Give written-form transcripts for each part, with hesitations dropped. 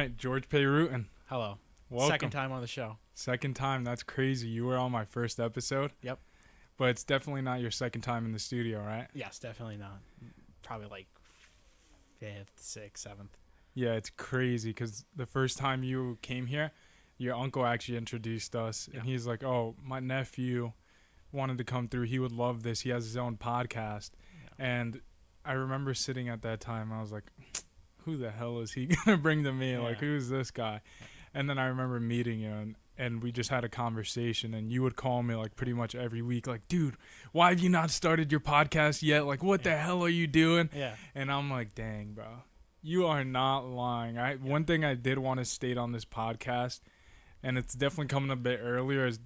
right, George Peyrouton. Hello. Welcome. Second time on the show. Second time. That's crazy. You were on my first episode. Yep. But it's definitely not your second time in the studio, right? Yes, definitely not. Probably like fifth, sixth, seventh. Yeah, it's crazy because the first time you came here, your uncle actually introduced us, and he's like, "Oh, my nephew wanted to come through. He would love this. He has his own podcast." Yeah. And I remember sitting at that time. I was like, "Who the hell is he gonna bring to me? Like, who's this guy?" And then I remember meeting you, and we just had a conversation, and you would call me like pretty much every week, like, "Dude, why have you not started your podcast yet? Like, what the hell are you doing?" Yeah. And I'm like, "Dang, bro, you are not lying." One thing I did want to state on this podcast, and it's definitely coming a bit earlier, is,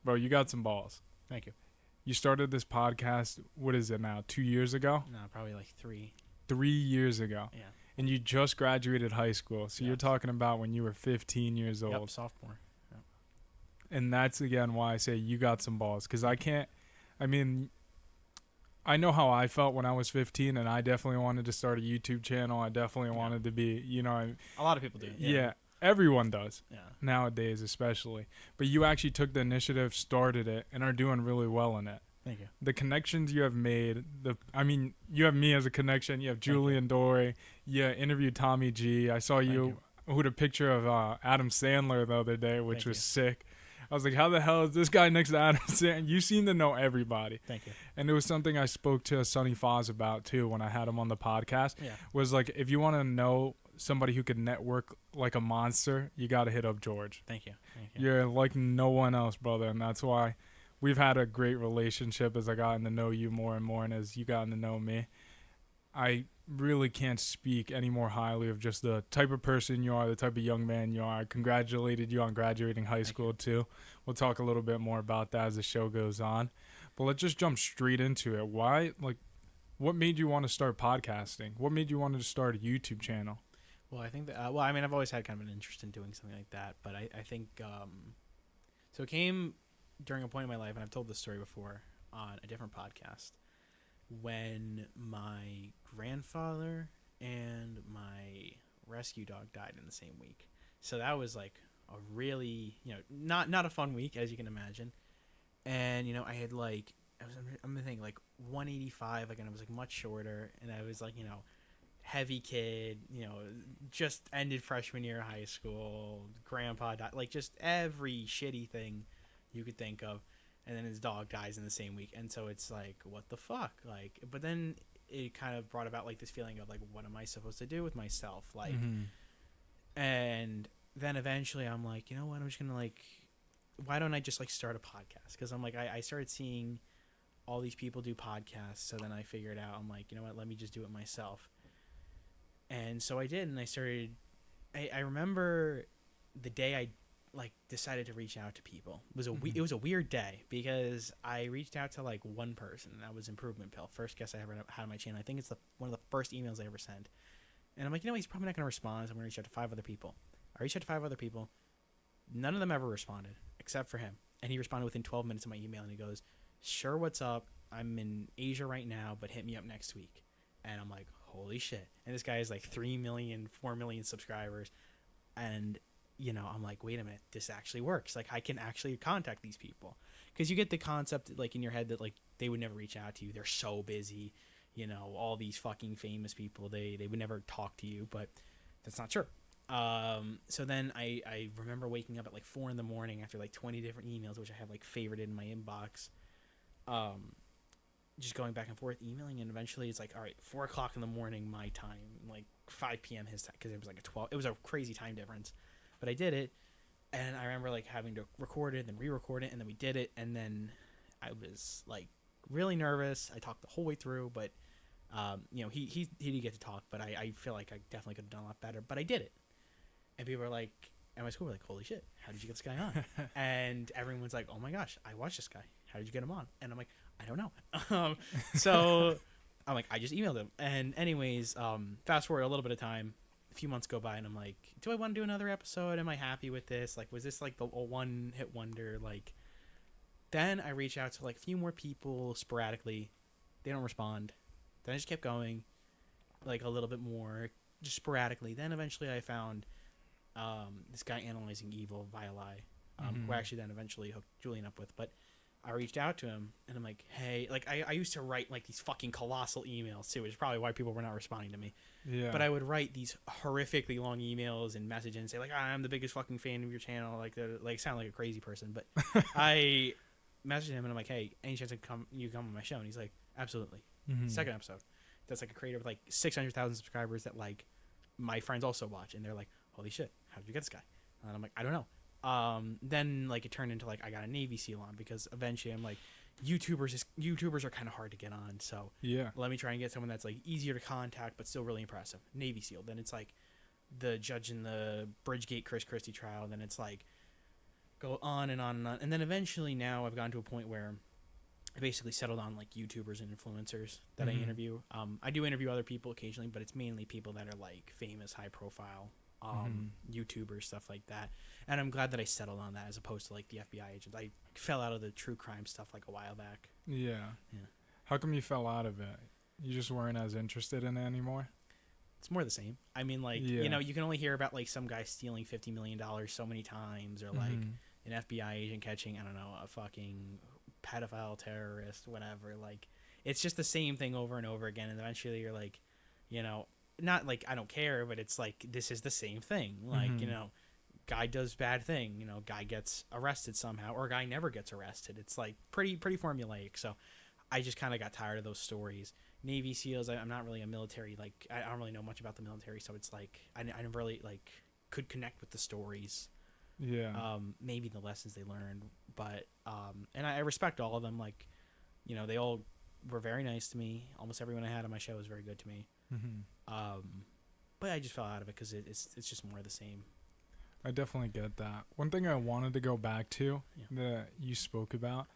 bro, you got some balls. Thank you. You started this podcast, what is it now, 2 years ago? No, probably like 3. 3 years ago. Yeah. And you just graduated high school. So you're talking about when you were 15 years old. Yep, sophomore. Yep. And that's, again, why I say you got some balls. Because I know how I felt when I was 15, and I definitely wanted to start a YouTube channel. I definitely wanted to be, a lot of people do. Yeah, everyone does. Yeah. Nowadays, especially. But you actually took the initiative, started it, and are doing really well in it. Thank you. The connections you have made, you have me as a connection. You have Julian Dory. You interviewed Tommy G. I saw you with a picture of Adam Sandler the other day, which was sick. I was like, how the hell is this guy next to Adam Sandler? You seem to know everybody. Thank you. And it was something I spoke to Sonny Foz about, too, when I had him on the podcast. Yeah. Was like, if you want to know somebody who could network like a monster, you got to hit up George. Thank you. You're like no one else, brother, and that's why we've had a great relationship as I gotten to know you more and more, and as you gotten to know me. I really can't speak any more highly of just the type of person you are, the type of young man you are. I congratulated you on graduating high school, too. We'll talk a little bit more about that as the show goes on. But let's just jump straight into it. What made you want to start podcasting? What made you want to start a YouTube channel? Well, I think that, I've always had kind of an interest in doing something like that, but I think, so it came during a point in my life, and I've told this story before on a different podcast, when my grandfather and my rescue dog died in the same week. So that was like a really, not a fun week, as you can imagine. And, I had I'm thinking like 185, and I was like much shorter, and I was like, heavy kid, just ended freshman year of high school, grandpa died, like just every shitty thing you could think of, and then his dog dies in the same week, and so it's like, what the fuck, but then it kind of brought about like this feeling of like, what am I supposed to do with myself, and then eventually I'm like, you know what, I'm just gonna why don't I just start a podcast, because I'm like, I started seeing all these people do podcasts, so then I figured out, I'm like, you know what, let me just do it myself. And so I did, and I started. I remember the day I decided to reach out to people. It was a weird day, because I reached out to one person, and that was Improvement Pill, first guest I ever had on my channel. I think it's one of the first emails I ever sent. And I'm like, he's probably not going to respond, so I'm going to reach out to 5 other people. I reached out to 5 other people. None of them ever responded, except for him. And he responded within 12 minutes of my email, and he goes, "Sure, what's up? I'm in Asia right now, but hit me up next week." And I'm like, holy shit. And this guy has 3 million, 4 million subscribers. And, I'm like, wait a minute, this actually works. I can actually contact these people. Because you get the concept, in your head that, they would never reach out to you. They're so busy. All these fucking famous people, they would never talk to you. But that's not true. So then I remember waking up at 4 in the morning after 20 different emails, which I have favorited in my inbox. Just going back and forth emailing, and eventually it's all right, 4 o'clock in the morning my time, 5 p.m. his time, because it was it was a crazy time difference, but I did it. And I remember having to record it, then re-record it, and then we did it. And then I was really nervous. I talked the whole way through, but he did get to talk, but I feel like I definitely could have done a lot better, but I did it. And people were at my school were holy shit, how did you get this guy on? And everyone's like, oh my gosh, I watched this guy, how did you get him on? And I'm like, I don't know. So I'm like, I just emailed him. And anyways, fast forward a little bit of time, a few months go by, and I'm like, do I want to do another episode? Am I happy with this? Was this a one-hit wonder? Then I reach out to a few more people sporadically. They don't respond. Then I just kept going, a little bit more, just sporadically. Then eventually I found this guy analyzing evil via lie, who I actually then eventually hooked Julian up with. But I reached out to him and I'm like, hey, like I used to write like these fucking colossal emails too, which is probably why people were not responding to me. Yeah. But I would write these horrifically long emails and messages and say like, I'm the biggest fucking fan of your channel, like sound like a crazy person. But I messaged him and I'm like, hey, any chance you come on my show? And he's like, absolutely. Second episode, that's like a creator with like 600,000 subscribers that like my friends also watch, and they're like, holy shit, how did you get this guy? And I'm like, I don't know. Then like it turned into like I got a Navy SEAL on, because eventually I'm like, YouTubers are kind of hard to get on, so Yeah. let me try and get someone that's like easier to contact but still really impressive. Navy SEAL. Then it's like the judge in the Bridgegate Chris Christie trial. Then it's like go on and on and on, and then eventually now I've gotten to a point where I basically settled on like YouTubers and influencers that I interview. I do interview other people occasionally, but it's mainly people that are like famous, high profile YouTubers, stuff like that. And I'm glad that I settled on that as opposed to like the FBI agents. I fell out of the true crime stuff like a while back. Yeah. How come you fell out of it? You just weren't as interested in it anymore? It's more the same. I mean, like, you know, you can only hear about like some guy stealing $50 million so many times, or like an FBI agent catching, I don't know, a fucking pedophile terrorist, whatever. Like, it's just the same thing over and over again, and eventually you're like, you know, not like I don't care, but it's like this is the same thing. Like, you know, guy does bad thing, you know, guy gets arrested somehow, or guy never gets arrested. It's like pretty formulaic. So I just kind of got tired of those stories. Navy SEALs, I'm not really a military, like I don't really know much about the military, so it's like I never really like could connect with the stories. Maybe the lessons they learned, but and I respect all of them. Like, you know, they all were very nice to me. Almost everyone I had on my show was very good to me. But I just fell out of it because it's just more of the same. I definitely get that. One thing I wanted to go back to that you spoke about,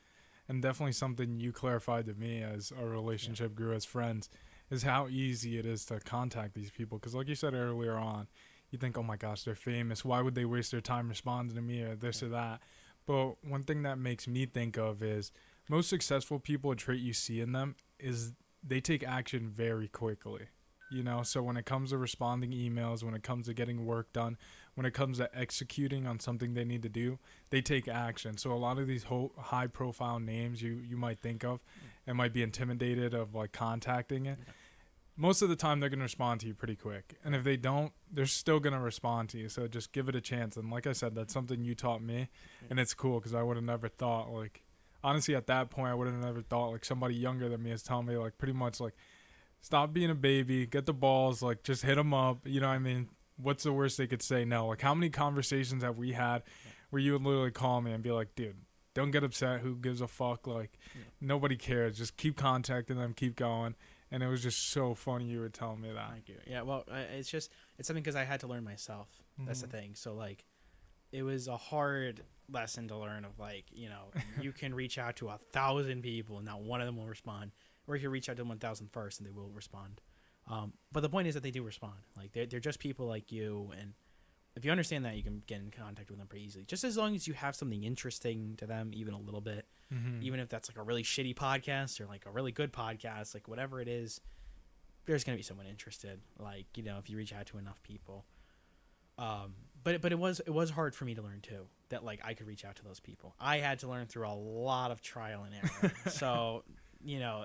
and definitely something you clarified to me as our relationship grew as friends, is how easy it is to contact these people. Because like you said earlier on, you think, oh my gosh, they're famous. Why would they waste their time responding to me or this or that? But one thing that makes me think of is most successful people, a trait you see in them is they take action very quickly. You know, so when it comes to responding emails, when it comes to getting work done, when it comes to executing on something they need to do, they take action. So a lot of these high profile names you might think of and might be intimidated of like contacting it. Most of the time they're going to respond to you pretty quick. And if they don't, they're still going to respond to you. So just give it a chance. And like I said, that's something you taught me. And it's cool because I would have never thought, like, honestly, at that point, I would have never thought like somebody younger than me is telling me like pretty much like, stop being a baby, get the balls, like just hit them up. You know what I mean? What's the worst they could say? No. Like how many conversations have we had where you would literally call me and be like, dude, don't get upset. Who gives a fuck? Like nobody cares. Just keep contacting them, keep going. And it was just so funny you would tell me that. Thank you. Yeah, well, it's something because I had to learn myself. That's the thing. So like it was a hard lesson to learn of like, you know, you can reach out to 1,000 people and not one of them will respond. Or you can reach out to 1,000 first and they will respond. But the point is that they do respond. Like they're just people like you, and if you understand that, you can get in contact with them pretty easily. Just as long as you have something interesting to them, even a little bit, even if that's like a really shitty podcast or like a really good podcast, like whatever it is, there's gonna be someone interested. Like, you know, if you reach out to enough people. But it was hard for me to learn too, that like I could reach out to those people. I had to learn through a lot of trial and error. So, you know,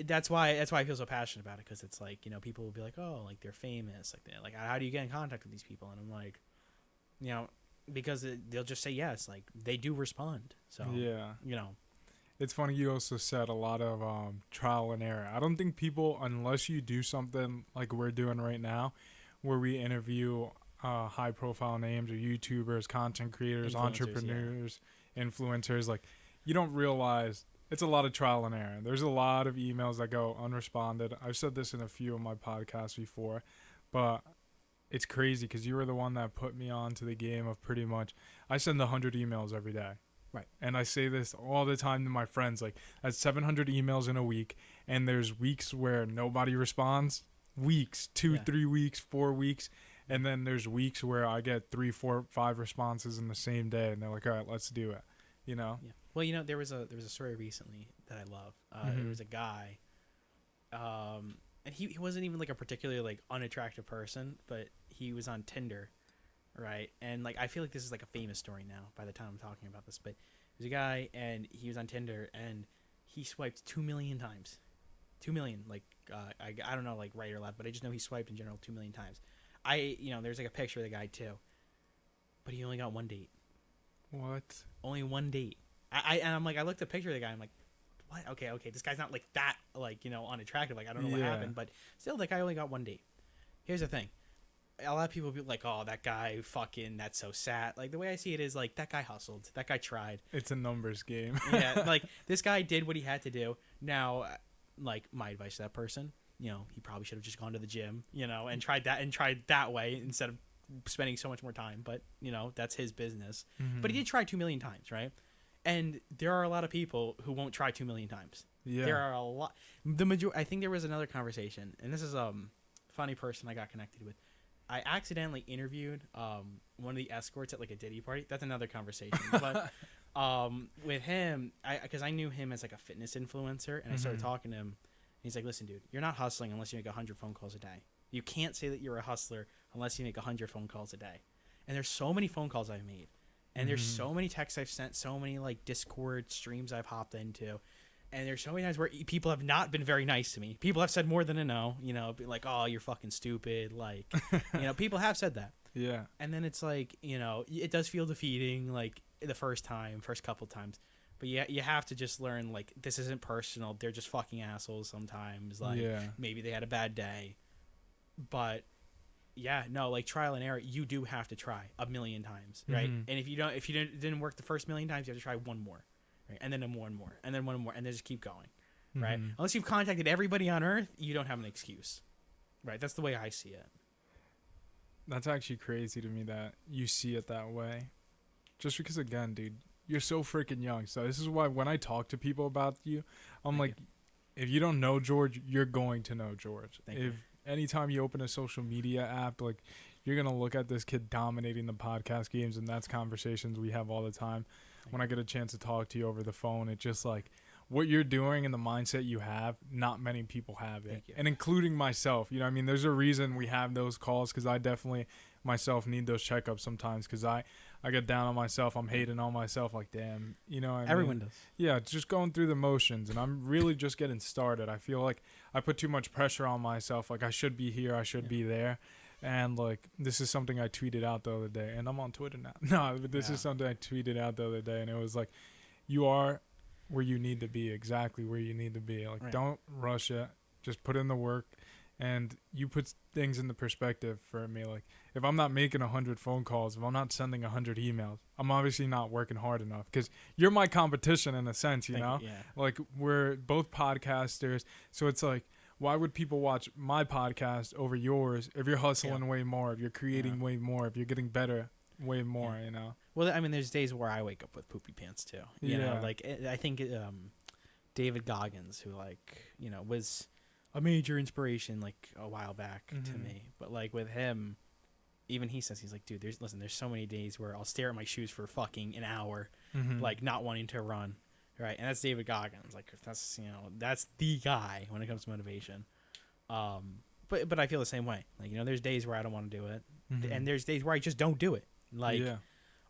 that's why I feel so passionate about it, because it's like, you know, people will be like, oh, like they're famous, like how do you get in contact with these people? And I'm like, you know, because they'll just say yes, like they do respond. So you know, it's funny you also said a lot of trial and error. I don't think people, unless you do something like we're doing right now, where we interview high profile names or YouTubers, content creators, entrepreneurs, influencers, like you don't realize it's a lot of trial and error. There's a lot of emails that go unresponded. I've said this in a few of my podcasts before, but it's crazy because you were the one that put me on to the game of pretty much, I send 100 emails every day. Right. And I say this all the time to my friends, like that's 700 emails in a week. And there's weeks where nobody responds, weeks, 3 weeks, 4 weeks. And then there's weeks where I get 3, 4, 5 responses in the same day. And they're like, all right, let's do it. You know? Yeah. Well, you know, there was a story recently that I love. There was a guy, and he wasn't even like a particularly like unattractive person, but he was on Tinder, right? And like I feel like this is like a famous story now by the time I'm talking about this, but there's a guy and he was on Tinder and he swiped 2 million times. 2 million, like I don't know, like right or left, but I just know he swiped in general 2 million times. There's like a picture of the guy too, but he only got one date. What? Only one date. I'm like, I looked at a picture of the guy. I'm like, what? Okay, this guy's not like that, like unattractive. Like I don't know what happened, but still, that guy only got one date. Here's the thing. A lot of people be like, oh, that guy fucking, that's so sad. Like the way I see it is like that guy hustled. That guy tried. It's a numbers game. Yeah, like this guy did what he had to do. Now, like my advice to that person, he probably should have just gone to the gym, and tried that way instead of spending so much more time. But that's his business. Mm-hmm. But he did try 2 million times, right? And there are a lot of people who won't try 2 million times. Yeah. There are a lot. I think there was another conversation, and this is funny person I got connected with. I accidentally interviewed one of the escorts at like a Diddy party. That's another conversation. But with him, because I knew him as like a fitness influencer, and I started talking to him. And he's like, "Listen, dude, you're not hustling unless you make 100 phone calls a day. You can't say that you're a hustler unless you make 100 phone calls a day." And there's so many phone calls I've made, and there's so many texts I've sent, so many like Discord streams I've hopped into. And there's so many times where people have not been very nice to me. People have said more than a no, be like, oh, you're fucking stupid. Like, people have said that. Yeah. And then it's like, it does feel defeating, like the first couple times. But you have to just learn, like, this isn't personal. They're just fucking assholes sometimes. Like, maybe they had a bad day. But, yeah, no, like trial and error, you do have to try 1,000,000 times, right? And if you didn't work the first 1,000,000 times, you have to try one more. Right? And then one more, and then one more, and then just keep going, right? Unless you've contacted everybody on Earth, you don't have an excuse, right? That's the way I see it. That's actually crazy to me that you see it that way. Just because, again, dude, you're so freaking young. So this is why when I talk to people about you, I'm like, if you don't know George, you're going to know George. Anytime you open a social media app, like, you're going to look at this kid dominating the podcast games, and that's conversations we have all the time. When I get a chance to talk to you over the phone, it's just like what you're doing and the mindset you have, not many people have it. And including myself, there's a reason we have those calls, because I definitely myself need those checkups sometimes, because I get down on myself. I'm hating on myself like, damn, Everyone does. Yeah, just going through the motions, and I'm really just getting started. I feel like I put too much pressure on myself. Like I should be here, I should be there. And, like, this is something I tweeted out the other day. And I'm on Twitter now. No, but this is something I tweeted out the other day. And it was like, you are where you need to be, exactly where you need to be. Like, don't rush it. Just put in the work. And you put things in the perspective for me. Like, if I'm not making 100 phone calls, if I'm not sending 100 emails, I'm obviously not working hard enough. Because you're my competition in a sense, you know? Yeah. Like, we're both podcasters. So it's like, why would people watch my podcast over yours if you're hustling way more, if you're creating way more, if you're getting better way more, Well, I mean, there's days where I wake up with poopy pants too. You know, like I think David Goggins, who was a major inspiration like a while back to me, but like with him, even he says, he's like, dude, there's so many days where I'll stare at my shoes for fucking an hour, like not wanting to run. Right, and that's David Goggins. Like that's the guy when it comes to motivation. But I feel the same way. Like there's days where I don't want to do it, and there's days where I just don't do it. Like,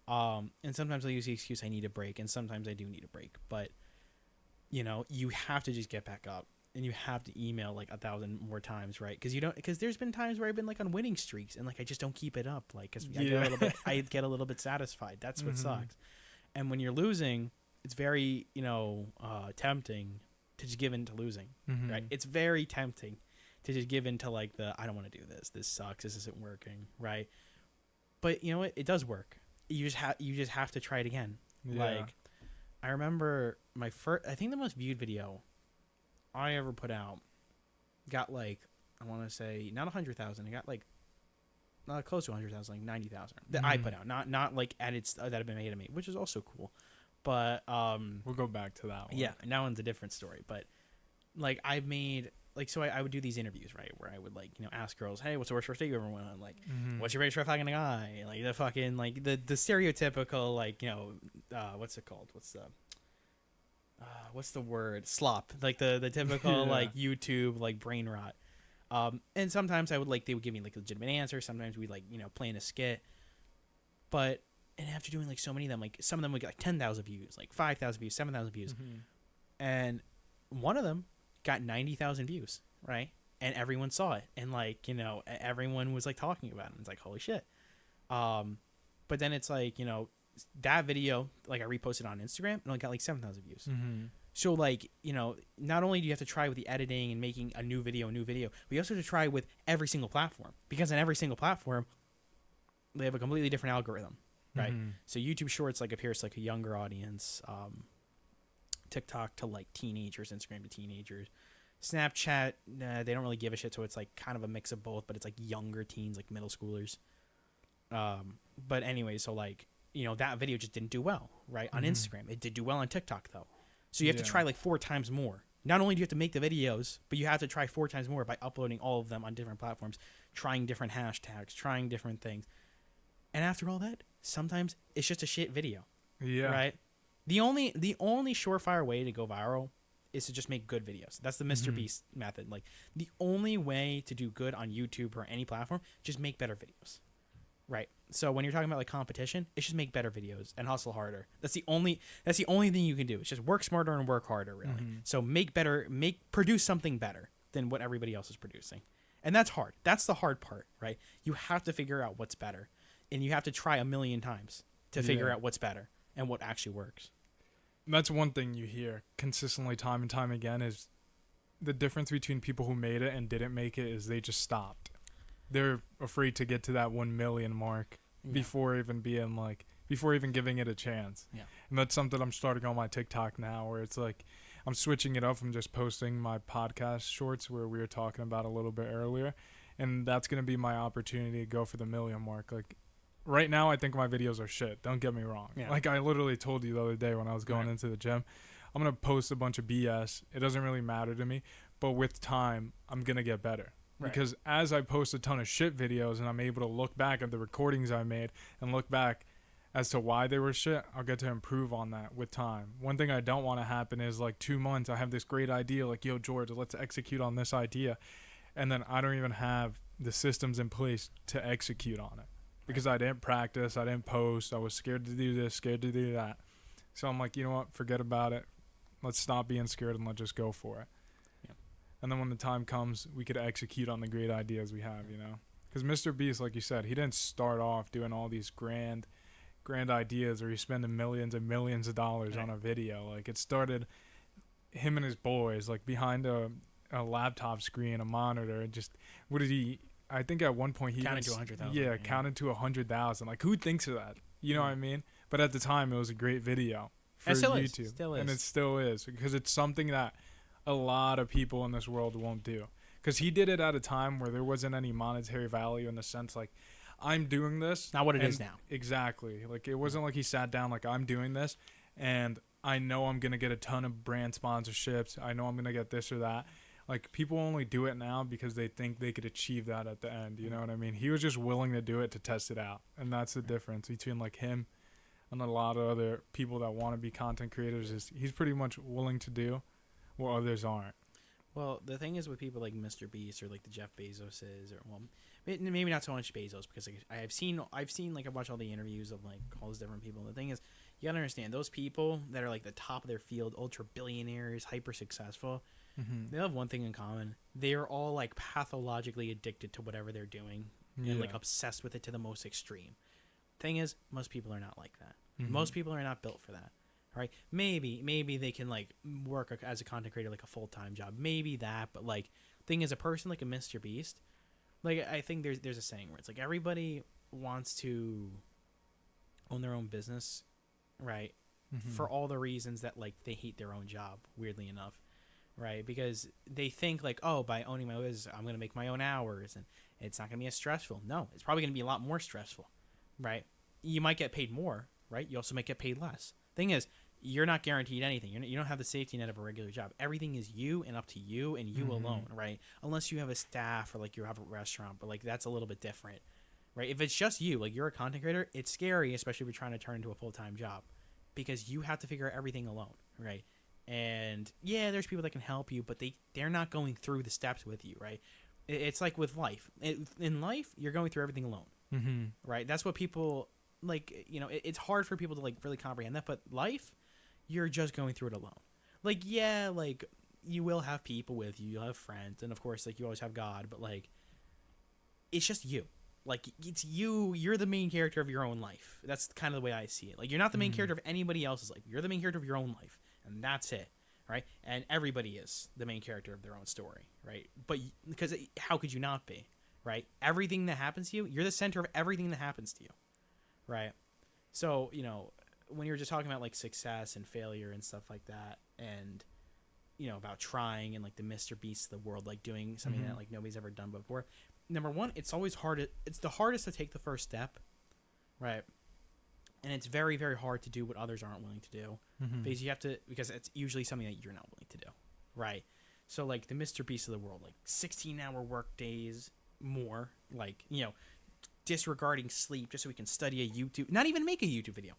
and sometimes I use the excuse I need a break, and sometimes I do need a break. But you have to just get back up, and you have to email like 1,000 more times, right? Because there's been times where I've been like on winning streaks, and like I just don't keep it up. Like, cause I get a little bit satisfied. That's what sucks. And when you're losing, it's very, tempting to just give in to losing, right? It's very tempting to just give in to like I don't want to do this. This sucks. This isn't working, right? But you know what? It does work. You just have to try it again. Yeah. Like, I remember I think the most viewed video I ever put out got like, I want to say not 100,000. It got like not close to 100,000, like 90,000 that I put out, not like edits that have been made of me, which is also cool. But we'll go back to that one. Yeah, that one's a different story. But like I've made so I would do these interviews, right, where I would like ask girls, hey, what's the worst first date you ever went on? Like, what's your biggest red flag in a guy? Like the fucking like the stereotypical like what's it called? What's the word? Slop. Like the typical like YouTube like brain rot. And sometimes they would give me like legitimate answers. Sometimes we like plan a skit. But and after doing like so many of them, like some of them would get like 10,000 views, like 5,000 views, 7,000 views, and one of them got 90,000 views, right? And everyone saw it, and like everyone was like talking about it. And it's like holy shit. But then it's like that video, like I reposted on Instagram, and only got like 7,000 views. So like not only do you have to try with the editing and making a new video, but you also have to try with every single platform, because on every single platform they have a completely different algorithm, right? So YouTube Shorts like appears to like a younger audience, TikTok to like teenagers, Instagram to teenagers, Snapchat they don't really give a shit, so it's like kind of a mix of both, but it's like younger teens, like middle schoolers. But anyway, so like that video just didn't do well, right? On Instagram. It did do well on TikTok though. So you have to try like 4 times more. Not only do you have to make the videos, but you have to try 4 times more by uploading all of them on different platforms, trying different hashtags, trying different things. And after all that, sometimes it's just a shit video. Yeah. Right? The only surefire way to go viral is to just make good videos. That's the Mr. Beast method. Like the only way to do good on YouTube or any platform, just make better videos. Right. So when you're talking about like competition, it's just make better videos and hustle harder. That's the only thing you can do. It's just work smarter and work harder, really. So produce something better than what everybody else is producing. And that's hard. That's the hard part, right? You have to figure out what's better. And you have to try a million times to figure out what's better and what actually works. That's one thing you hear consistently time and time again is the difference between people who made it and didn't make it is they just stopped. They're afraid to get to that 1 million mark before even giving it a chance. Yeah. And that's something I'm starting on my TikTok now, where it's like I'm switching it up from just posting my podcast shorts where we were talking about a little bit earlier, and that's going to be my opportunity to go for the 1 million mark. Like right now I think my videos are shit. Don't get me wrong. Yeah. Like I literally told you the other day when I was going into the gym, I'm going to post a bunch of BS. It doesn't really matter to me, but with time I'm going to get better. Right. Because as I post a ton of shit videos and I'm able to look back at the recordings I made and look back as to why they were shit, I'll get to improve on that with time. One thing I don't want to happen is like 2 months, I have this great idea, like, yo, George, let's execute on this idea. And then I don't even have the systems in place to execute on it because I didn't practice, I didn't post, I was scared to do this, scared to do that. So I'm like, you know what, forget about it. Let's stop being scared and let's just go for it. And then when the time comes, we could execute on the great ideas we have, Because Mr. Beast, like you said, he didn't start off doing all these grand ideas or he's spending millions and millions of dollars on a video. Like, it started him and his boys, like, behind a laptop screen, a monitor, and just, I think at one point he counted to 100,000. Yeah, counted to 100,000. Like, who thinks of that? You know what I mean? But at the time, it was a great video for YouTube. And it still is, because it's something that a lot of people in this world won't do, because he did it at a time where there wasn't any monetary value in the sense like I'm doing this, not what it is now. Exactly. Like it wasn't like he sat down like I'm doing this and I know I'm gonna get a ton of brand sponsorships, I know I'm gonna get this or that. Like people only do it now because they think they could achieve that at the end, you know what I mean? He was just willing to do it to test it out, and that's the difference between like him and a lot of other people that want to be content creators. Is he's pretty much willing to do what others aren't. Well, the thing is with people like Mr. Beast or like the Jeff Bezoses, or well, maybe not so much Bezos, because like, I've seen like I watched all the interviews of like all those different people. The thing is, you gotta understand those people that are like the top of their field, ultra billionaires, hyper successful. They have one thing in common: they are all like pathologically addicted to whatever they're doing and like obsessed with it to the most extreme. Thing is, most people are not like that. Most people are not built for that. Right? Maybe they can like work as a content creator like a full-time job. Maybe that, but like thing is, a person like a Mr. Beast, like I think there's a saying where it's like everybody wants to own their own business, right? For all the reasons that like they hate their own job, weirdly enough, right? Because they think like, oh, by owning my business, I'm gonna make my own hours and it's not gonna be as stressful. No, it's probably gonna be a lot more stressful, right? You might get paid more, right? You also might get paid less. Thing is, you're not guaranteed anything. You don't have the safety net of a regular job. Everything is you and up to you and you alone, right? Unless you have a staff or like you have a restaurant, but like that's a little bit different, right? If it's just you, like you're a content creator, it's scary, especially if you're trying to turn into a full-time job, because you have to figure out everything alone, right? And yeah, there's people that can help you, but they're not going through the steps with you, right? It's like with life. In life, you're going through everything alone, right? That's what people like, you know, it's hard for people to like really comprehend that, but life, you're just going through it alone. Like, yeah, like you will have people with you, you'll have friends, and of course like you always have God, but like it's just you. Like it's you, you're the main character of your own life. That's kind of the way I see it. Like you're not the main character of anybody else's life. You're the main character of your own life, and that's it, right? And everybody is the main character of their own story, right? But because how could you not be, right? Everything that happens to you, you're the center of everything that happens to you, right? So, you know, when you were just talking about like success and failure and stuff like that, and you know, about trying and like the Mr. Beast of the world, like doing something that like nobody's ever done before. Number one, it's always hard. It's the hardest to take the first step, right? And it's very, very hard to do what others aren't willing to do, because you have to, because it's usually something that you're not willing to do, right? So like the Mr. Beast of the world, like 16-hour work days more, like, you know, disregarding sleep just so we can study a YouTube, not even make a YouTube video,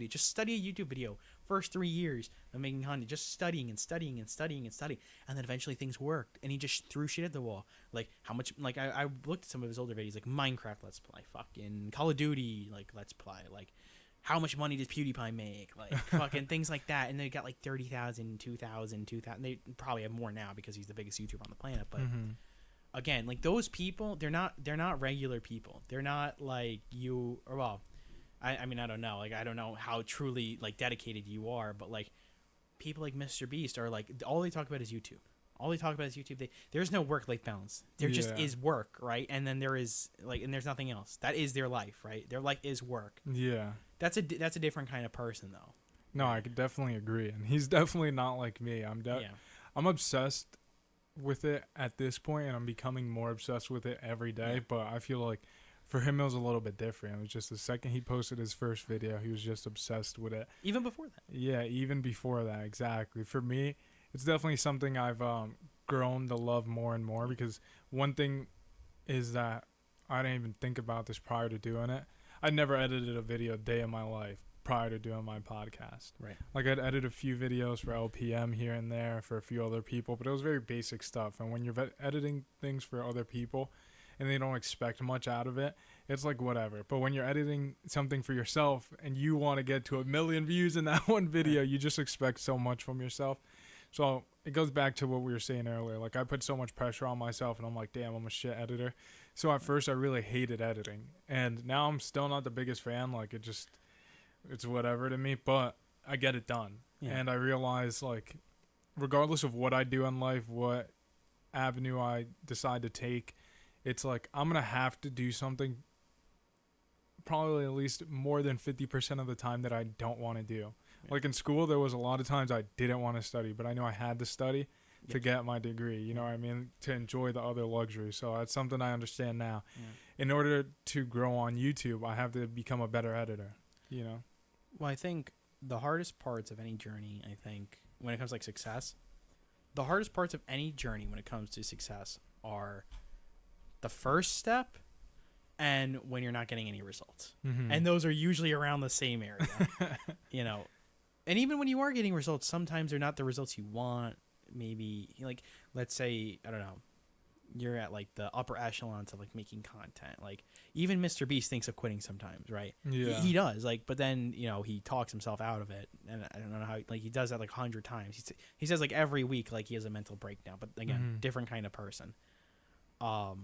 just study a YouTube video. First 3 years of making content, just studying and studying and studying and studying, and then eventually things worked, and he just threw shit at the wall. Like how much, like I looked at some of his older videos, like Minecraft Let's Play, fucking Call of Duty like Let's Play, like how much money does PewDiePie make, like fucking things like that, and they got like 30,000, 2,000, 2,000. They probably have more now because he's the biggest YouTuber on the planet, but. Again, like those people, they're not regular people. They're not like you, or well, I mean, I don't know. Like, I don't know how truly like dedicated you are, but like people like Mr. Beast are like, all they talk about is YouTube. All they talk about is YouTube. There's no work-life balance. There just is work, right? And then there is like, and there's nothing else. That is their life, right? Their life is work. Yeah. That's a different kind of person, though. No, I could definitely agree, and he's definitely not like me. I'm obsessed with it at this point, and I'm becoming more obsessed with it every day. But I feel like for him it was a little bit different. It was just the second he posted his first video, he was just obsessed with it. Even before that. Yeah, even before that, exactly. For me, it's definitely something I've grown to love more and more, because one thing is that I didn't even think about this prior to doing it. I never edited a video a day in my life prior to doing my podcast. Right. Like I'd edit a few videos for LPM here and there for a few other people, but it was very basic stuff. And when you're editing things for other people and they don't expect much out of it, it's like whatever. But when you're editing something for yourself and you want to get to 1 million views in that one video, you just expect so much from yourself. So it goes back to what we were saying earlier. Like I put so much pressure on myself, and I'm like, damn, I'm a shit editor. So at first I really hated editing, and now I'm still not the biggest fan. Like it's whatever to me, but I get it done. Yeah. And I realize, like, regardless of what I do in life, what avenue I decide to take, it's like I'm going to have to do something probably at least more than 50% of the time that I don't want to do. Yeah. Like in school, there was a lot of times I didn't want to study, but I knew I had to study to get my degree, you know what I mean, to enjoy the other luxuries. So that's something I understand now. Yeah. In order to grow on YouTube, I have to become a better editor, you know? Well, I think the hardest parts of any journey, I think, when it comes to like success, the hardest parts of any journey when it comes to success are the first step and when you're not getting any results. And those are usually around the same area, you know. And even when you are getting results, sometimes they're not the results you want. Maybe, like, let's say, I don't know, you're at like the upper echelons of like making content. Like even Mr. Beast thinks of quitting sometimes, right? Yeah, he does. Like, but then you know he talks himself out of it, and I don't know how. Like he does that like 100 times. He says like every week like he has a mental breakdown, but again, different kind of person. But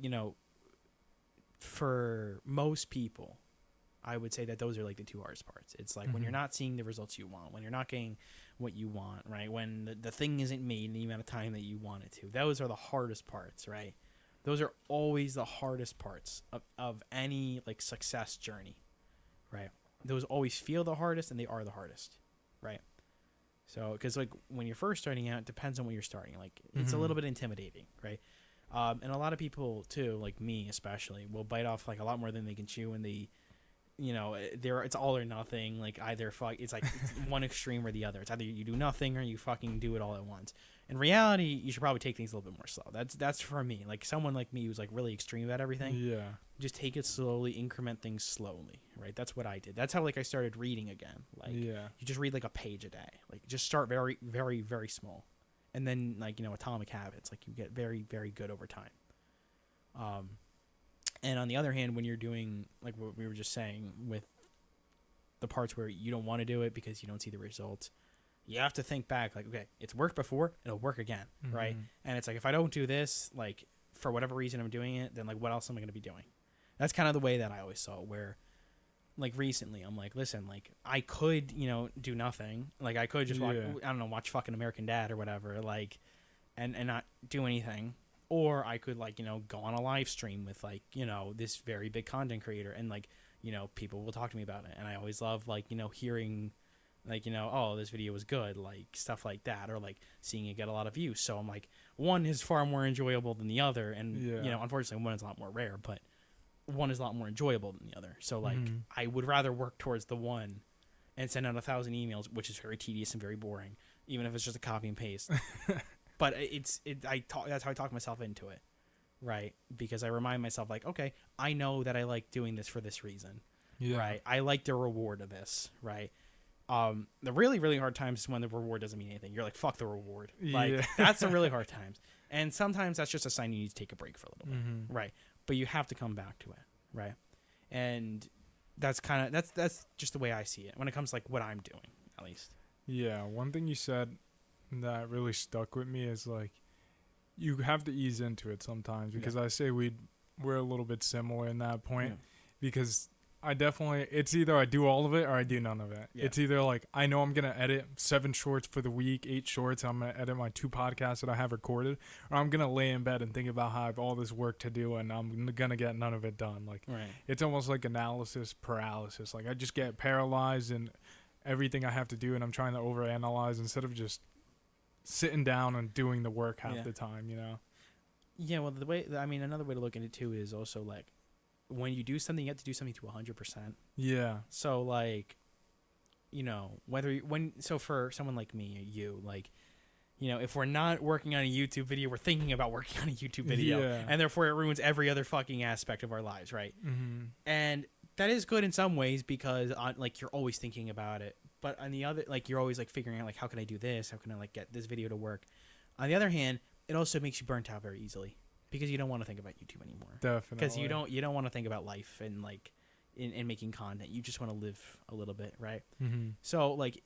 you know, for most people, I would say that those are like the two hardest parts. It's like when you're not seeing the results you want, when you're not getting what you want, right? When the thing isn't made in the amount of time that you want it to. Those are the hardest parts, right? Those are always the hardest parts of any like success journey, right? Those always feel the hardest, and they are the hardest, right? So, because like when you're first starting out, it depends on what you're starting. Like it's a little bit intimidating, right? And a lot of people too, like me especially, will bite off like a lot more than they can chew, and they, you know, it's all or nothing. Like either it's like one extreme or the other. It's either you do nothing or you fucking do it all at once. In reality, you should probably take things a little bit more slow. That's for me. Like someone like me who's like really extreme about everything. Yeah. Just take it slowly, increment things slowly, right? That's what I did. That's how like I started reading again. Like you just read like a page a day. Like just start very, very, very small, and then like, you know, atomic habits. Like you get very, very good over time. And on the other hand, when you're doing like what we were just saying with the parts where you don't want to do it because you don't see the results, you have to think back like, okay, it's worked before, it'll work again, right? And it's like, if I don't do this, like for whatever reason I'm doing it, then like what else am I going to be doing? That's kind of the way that I always saw it, where like recently I'm like, listen, like I could, do nothing. Like I could just watch fucking American Dad or whatever, like, and not do anything. Or I could like, go on a live stream with like, this very big content creator, and like, people will talk to me about it. And I always love like, hearing like, oh, this video was good, like stuff like that, or like seeing it get a lot of views. So I'm like, one is far more enjoyable than the other. And, unfortunately one is a lot more rare, but one is a lot more enjoyable than the other. So like, I would rather work towards the one and send out 1,000 emails, which is very tedious and very boring, even if it's just a copy and paste. But that's how I talk myself into it, right? Because I remind myself like, okay, I know that I like doing this for this reason, right? I like the reward of this, right? The really, really hard times is when the reward doesn't mean anything. You're like, fuck the reward. Like that's the really hard times. And sometimes that's just a sign you need to take a break for a little bit, right? But you have to come back to it, right? And that's just the way I see it when it comes to like what I'm doing, at least. Yeah, one thing you said that really stuck with me is like, you have to ease into it sometimes, because I say we're a little bit similar in that point, because I definitely, it's either I do all of it or I do none of it. It's either like, I know I'm going to edit 7 shorts for the week, 8 shorts, I'm going to edit my 2 podcasts that I have recorded, or I'm going to lay in bed and think about how I have all this work to do and I'm going to get none of it done. Like, it's almost like analysis paralysis. Like, I just get paralyzed in everything I have to do, and I'm trying to overanalyze instead of just sitting down and doing the work half the time, Yeah, well, another way to look at it too is also like, when you do something, you have to do something to 100%. Yeah. So like, so for someone like me, you like, if we're not working on a YouTube video, we're thinking about working on a YouTube video, and therefore it ruins every other fucking aspect of our lives, right? And that is good in some ways because like you're always thinking about it. But on the other, like you're always like figuring out like, how can I do this? How can I like get this video to work? On the other hand, it also makes you burnt out very easily because you don't want to think about YouTube anymore. Definitely. Because you don't want to think about life and like in making content. You just want to live a little bit, right? So like,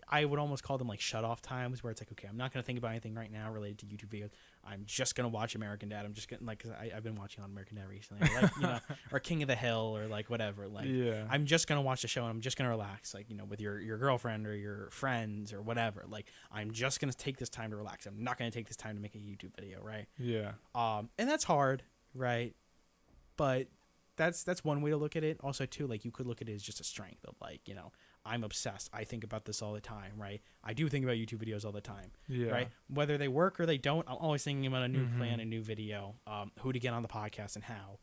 I would almost call them like shut off times where it's like, okay, I'm not going to think about anything right now related to YouTube videos. I'm just going to watch American Dad. I'm just going to like, cause I've been watching on American Dad recently, or like, or King of the Hill or like whatever. Like, I'm just going to watch the show and I'm just going to relax, like, with your girlfriend or your friends or whatever. Like, I'm just going to take this time to relax. I'm not going to take this time to make a YouTube video. Right. Yeah. And that's hard. Right. But that's one way to look at it. Also, too, like you could look at it as just a strength of like, I'm obsessed. I think about this all the time, right? I do think about YouTube videos all the time, right? Whether they work or they don't, I'm always thinking about a new plan, a new video, who to get on the podcast and how.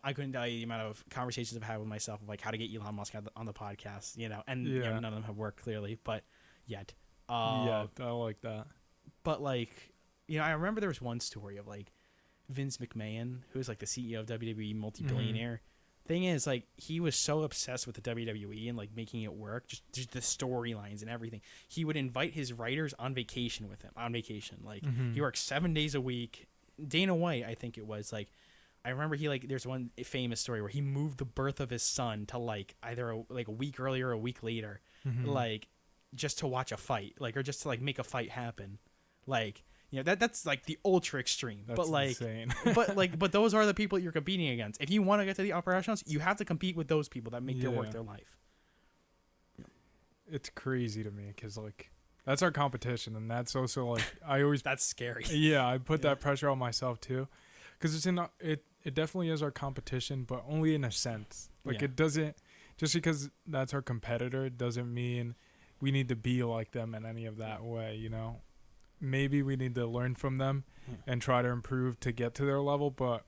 I couldn't tell you the amount of conversations I've had with myself of like how to get Elon Musk on the podcast, and none of them have worked clearly, but yet. I like that. But like, I remember there was one story of like Vince McMahon, who is like the CEO of WWE, multi-billionaire. Thing is, like, he was so obsessed with the WWE and like making it work, just the storylines and everything. He would invite his writers on vacation with him. Like, he works 7 days a week. Dana White, I think it was, like, I remember he like there's one famous story where he moved the birth of his son to like either a week earlier or a week later, like just to watch a fight, like, or just to like make a fight happen, like. That's like the ultra extreme. That's but like insane. but those are the people you're competing against. If you want to get to the upper echelons, you have to compete with those people that make their work their life. It's crazy to me because like that's our competition, and that's also like I always that's scary. Yeah, I put that pressure on myself too, because it's it definitely is our competition, but only in a sense. Like it doesn't, just because that's our competitor doesn't mean we need to be like them in any of that way. Maybe we need to learn from them and try to improve to get to their level, but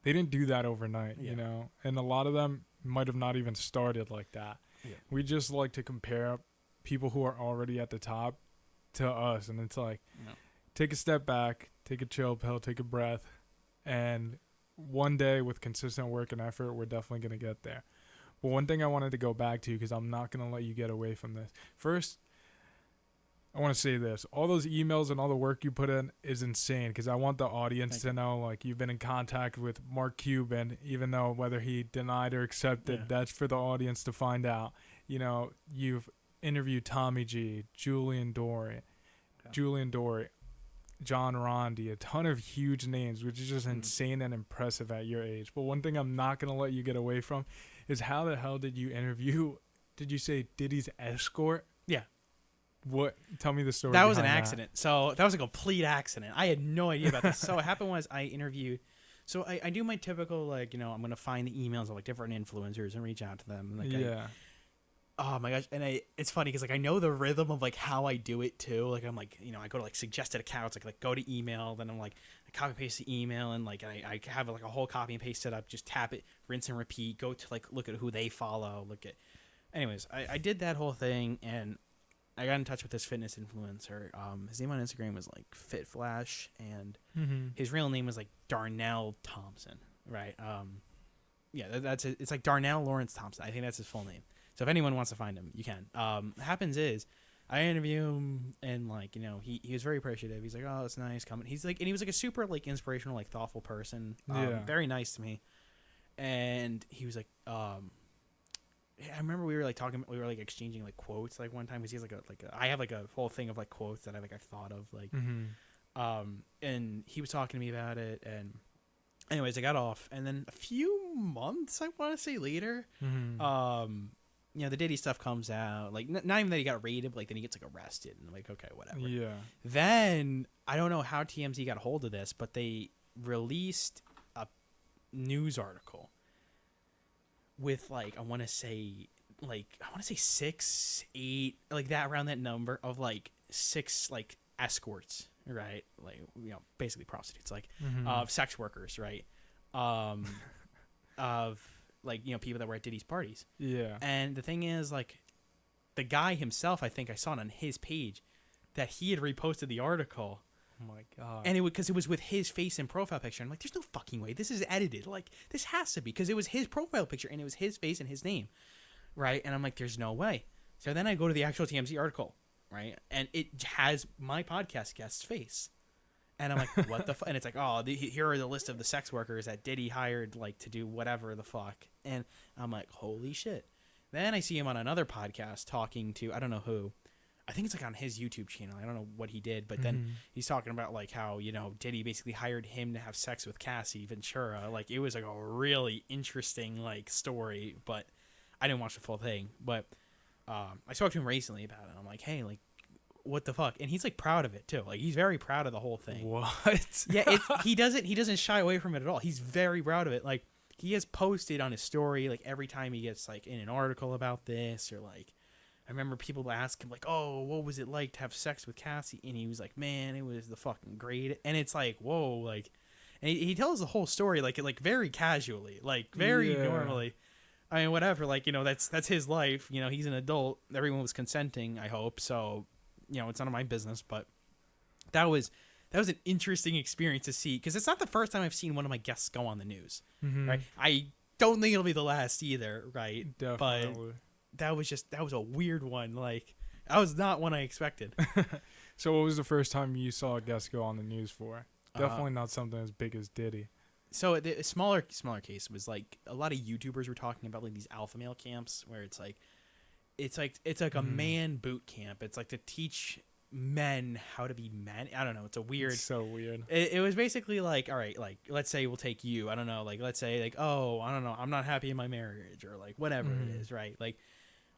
they didn't do that overnight, and a lot of them might have not even started like that. We just like to compare people who are already at the top to us, and it's like, take a step back, take a chill pill, take a breath, and one day with consistent work and effort, we're definitely going to get there. But one thing I wanted to go back to, because I'm not going to let you get away from this. First, I want to say this. All those emails and all the work you put in is insane because I want the audience to know, like, you've been in contact with Mark Cuban, even though whether he denied or accepted, that's for the audience to find out. You know, you've interviewed Tommy G, Julian Dory, John Rondi, a ton of huge names, which is just insane and impressive at your age. But one thing I'm not going to let you get away from is how the hell did you interview, did you say Diddy's escort? Yeah. What? Tell me the story. That was an accident. So that was a complete accident. I had no idea about this. So what happened was I interviewed. So I do my typical, like, you know, I'm going to find the emails of like different influencers and reach out to them. Like, oh my gosh. And it's funny because like I know the rhythm of like how I do it too. Like I'm like, you know, I go to like suggested accounts, like go to email. Then I'm like, I copy paste the email and like I have like a whole copy and paste set up. Just tap it, rinse and repeat. Go to like look at who they follow. Anyways, I did that whole thing and I got in touch with this fitness influencer. His name on Instagram was like Fit Flash, and his real name was like Darnell Thompson, right? That's it. It's like Darnell Lawrence Thompson. I think that's his full name. So if anyone wants to find him, you can. Happens is, I interview him, and like, you know, he was very appreciative. He's like, oh, it's nice coming. He's like, and he was like a super like inspirational, like thoughtful person. Very nice to me. And he was like, I remember we were like talking, we were like exchanging like quotes like one time because he's like I have like a whole thing of like quotes that I've thought of like, and he was talking to me about it, and anyways I got off, and then a few months I want to say later, you know, the Diddy stuff comes out, like not even that he got raided, but like then he gets like arrested, and I'm like, okay, whatever. Yeah. Then I don't know how TMZ got a hold of this, but they released a news article with like I want to say 6, 8, like that, around that number of like 6 like escorts, right? Like, you know, basically prostitutes, like of sex workers, right? Of like, you know, people that were at Diddy's parties. Yeah. And the thing is, like, the guy himself, I think I saw it on his page that he had reposted the article. Oh my god! And because it was with his face and profile picture. I'm like, there's no fucking way this is edited. Like, this has to be, because it was his profile picture and it was his face and his name, right? And I'm like, there's no way. So then I go to the actual TMZ article, right? And it has my podcast guest's face, and I'm like, what the fuck? And it's like, oh, here are the list of the sex workers that Diddy hired, like, to do whatever the fuck. And I'm like, holy shit. Then I see him on another podcast talking to, I don't know who. I think it's like on his YouTube channel. I don't know what he did, but then he's talking about like how, you know, Diddy basically hired him to have sex with Cassie Ventura. Like, it was like a really interesting like story, but I didn't watch the full thing. But I spoke to him recently about it. I'm like, hey, like, what the fuck? And he's like proud of it too. Like, he's very proud of the whole thing. What? Yeah, he doesn't shy away from it at all. He's very proud of it. Like, he has posted on his story like every time he gets like in an article about this, or like, I remember people ask him like, oh, what was it like to have sex with Cassie? And he was like, man, it was the fucking great. And it's like, whoa, like, and he tells the whole story like very casually, like very normally. I mean, whatever, like, you know, that's his life. You know, he's an adult. Everyone was consenting, I hope. So, you know, it's none of my business. But that was an interesting experience to see, because it's not the first time I've seen one of my guests go on the news, right? I don't think it'll be the last either, right? Definitely. But that was a weird one. Like, that was not one I expected. So what was the first time you saw a guest go on the news for? Definitely not something as big as Diddy. So the smaller case was like a lot of YouTubers were talking about like these alpha male camps where it's like a man boot camp. It's like to teach men how to be men. I don't know. It's a weird. It's so weird. It was basically like, all right, like, let's say we'll take you. I don't know. Like, let's say like, oh, I don't know, I'm not happy in my marriage, or like whatever it is, right? Like,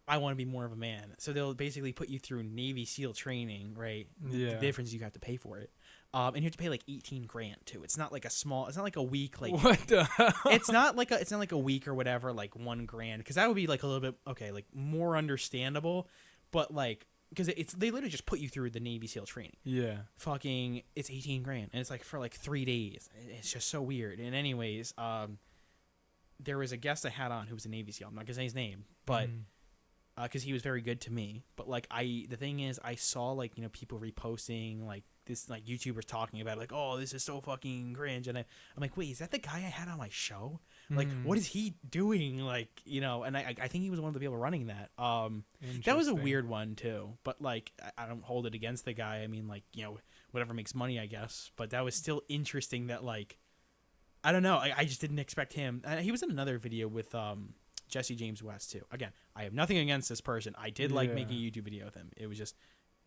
I want to be more of a man. So they'll basically put you through Navy SEAL training, right? Yeah. The difference is you have to pay for it. And you have to pay like $18,000 too. It's not like it's not like a week. Like, what the hell? It's not like a week or whatever, like $1,000. Because that would be like a little bit, okay, like more understandable. But like, because they literally just put you through the Navy SEAL training. Yeah. Fucking, it's $18,000. And it's like for like 3 days. It's just so weird. And anyways, there was a guest I had on who was a Navy SEAL. I'm not going to say his name, but because he was very good to me. But like the thing is, I saw like people reposting like this, like YouTubers talking about it, like, oh, this is so fucking cringe, and I'm like, wait, is that the guy I had on my show? Like, what is he doing? Like, and I think he was one of the people running that. That was a weird one too. But like, I don't hold it against the guy. I mean, like, whatever makes money, I guess. But that was still interesting. That like, I don't know. I just didn't expect him. He was in another video with Jesse James West too. Again, I have nothing against this person. I did like making a YouTube video with him. It was just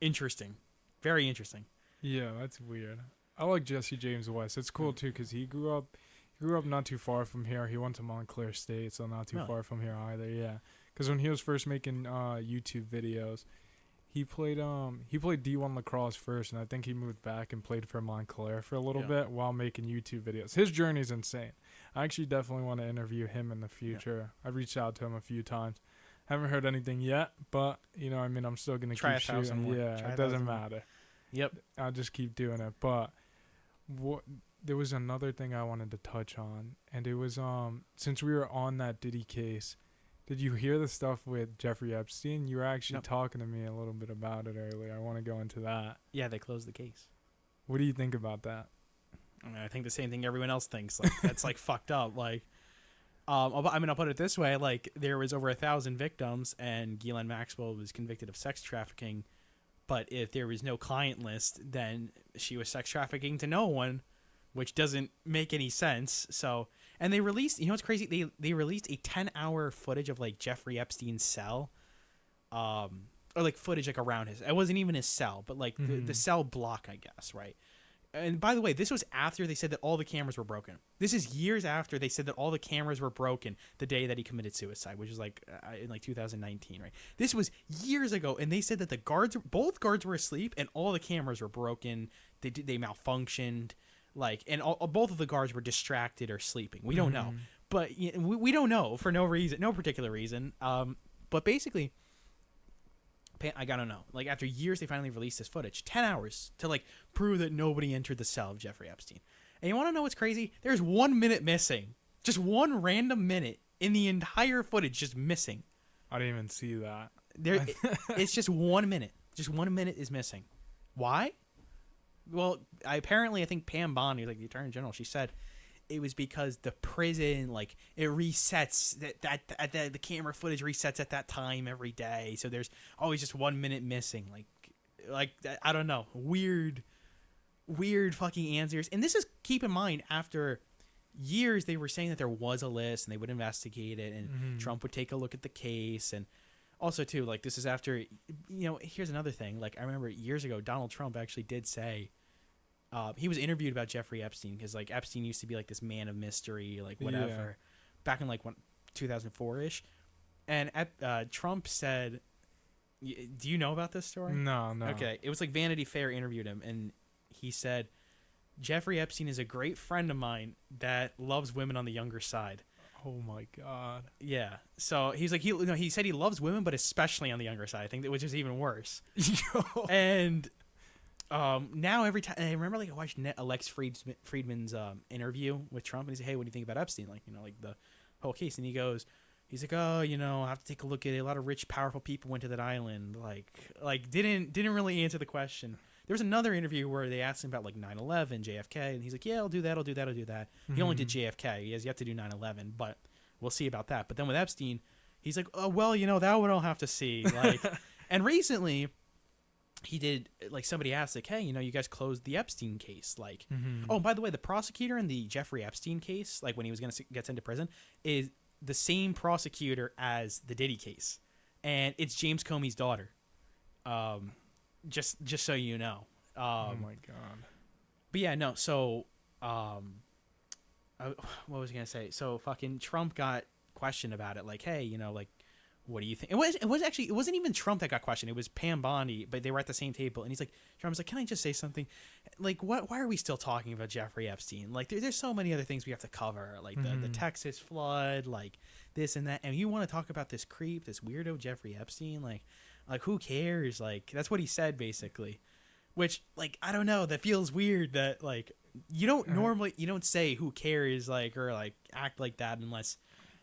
interesting, very interesting. Yeah, that's weird. I like Jesse James West. It's cool too because he grew up not too far from here. He went to Montclair State, so not too far from here either. Yeah, because when he was first making YouTube videos, he played D1 lacrosse first, and I think he moved back and played for Montclair for a little bit while making YouTube videos. His journey's insane. I actually definitely want to interview him in the future. Yeah. I've reached out to him a few times. Haven't heard anything yet, but I'm still gonna keep shooting. Yeah, it doesn't matter. Yep, I'll just keep doing it. But there was another thing I wanted to touch on, and it was since we were on that Diddy case, did you hear the stuff with Jeffrey Epstein? You were actually talking to me a little bit about it earlier. I want to go into that. Yeah, they closed the case. What do you think about that? I think the same thing everyone else thinks. Like, that's like fucked up. Like, I'll put it this way: like, there was over 1,000 victims, and Ghislaine Maxwell was convicted of sex trafficking. But if there was no client list, then she was sex trafficking to no one, which doesn't make any sense. So, and they released, what's crazy? They released a 10-hour footage of like Jeffrey Epstein's cell, or like footage like around his. It wasn't even his cell, but like the cell block, I guess, right? And by the way, this was after they said that all the cameras were broken. This is years after they said that all the cameras were broken the day that he committed suicide, which was like in like 2019, right? This was years ago, and they said that both guards were asleep and all the cameras were broken. They malfunctioned, like, and both of the guards were distracted or sleeping. We don't know, but we don't know for no reason, no particular reason. But basically, I gotta know. Like, after years, they finally released this footage, 10 hours, to like prove that nobody entered the cell of Jeffrey Epstein. And you want to know what's crazy? There's 1 minute missing, just one random minute in the entire footage, just missing. I didn't even see that. It's just 1 minute. Just 1 minute is missing. Why? Well, I think Pam Bondi, like the Attorney General, she said it was because the prison, like, it resets the camera footage resets at that time every day, so there's always just 1 minute missing. Like I don't know, weird fucking answers. And this is, keep in mind, after years they were saying that there was a list and they would investigate it, and Trump would take a look at the case. And also too, like, this is after, here's another thing. Like, I remember years ago, Donald Trump actually did say, he was interviewed about Jeffrey Epstein, because like Epstein used to be like this man of mystery, like whatever, back in like 2004-ish. And Trump said, do you know about this story? No. Okay. It was like Vanity Fair interviewed him, and he said, Jeffrey Epstein is a great friend of mine that loves women on the younger side. Oh my God. Yeah. So he's like, he said he loves women, but especially on the younger side. I think that, which is even worse. And now every time, I remember, like, I watched Alex Friedman's interview with Trump, and he said, hey, what do you think about Epstein? Like, like the whole case. And he's like, oh, I have to take a look at it. A lot of rich, powerful people went to that island. Like didn't really answer the question. There was another interview where they asked him about like 9/11, JFK, and he's like, yeah, I'll do that. He only did JFK. He has yet to do 9/11, but we'll see about that. But then with Epstein, he's like, oh, well, that one I'll have to see. Like, and recently, he did, like, somebody asked, like, hey, you guys closed the Epstein case. Like, oh, by the way, the prosecutor in the Jeffrey Epstein case, like when he was going to get sent to prison, is the same prosecutor as the Diddy case. And it's James Comey's daughter. Just so you know. Oh my God. But yeah, no. So, what was I gonna say? So fucking Trump got questioned about it. Like, hey, like, what do you think? It wasn't even Trump that got questioned. It was Pam Bondi, but they were at the same table. And Trump's like, can I just say something? Like, why are we still talking about Jeffrey Epstein? Like, there's so many other things we have to cover, like the Texas flood, like this and that. And you want to talk about this creep, this weirdo Jeffrey Epstein? Like who cares? Like, that's what he said, basically. Which, like, I don't know, that feels weird that, like, you don't normally, you don't say who cares, like, or like act like that unless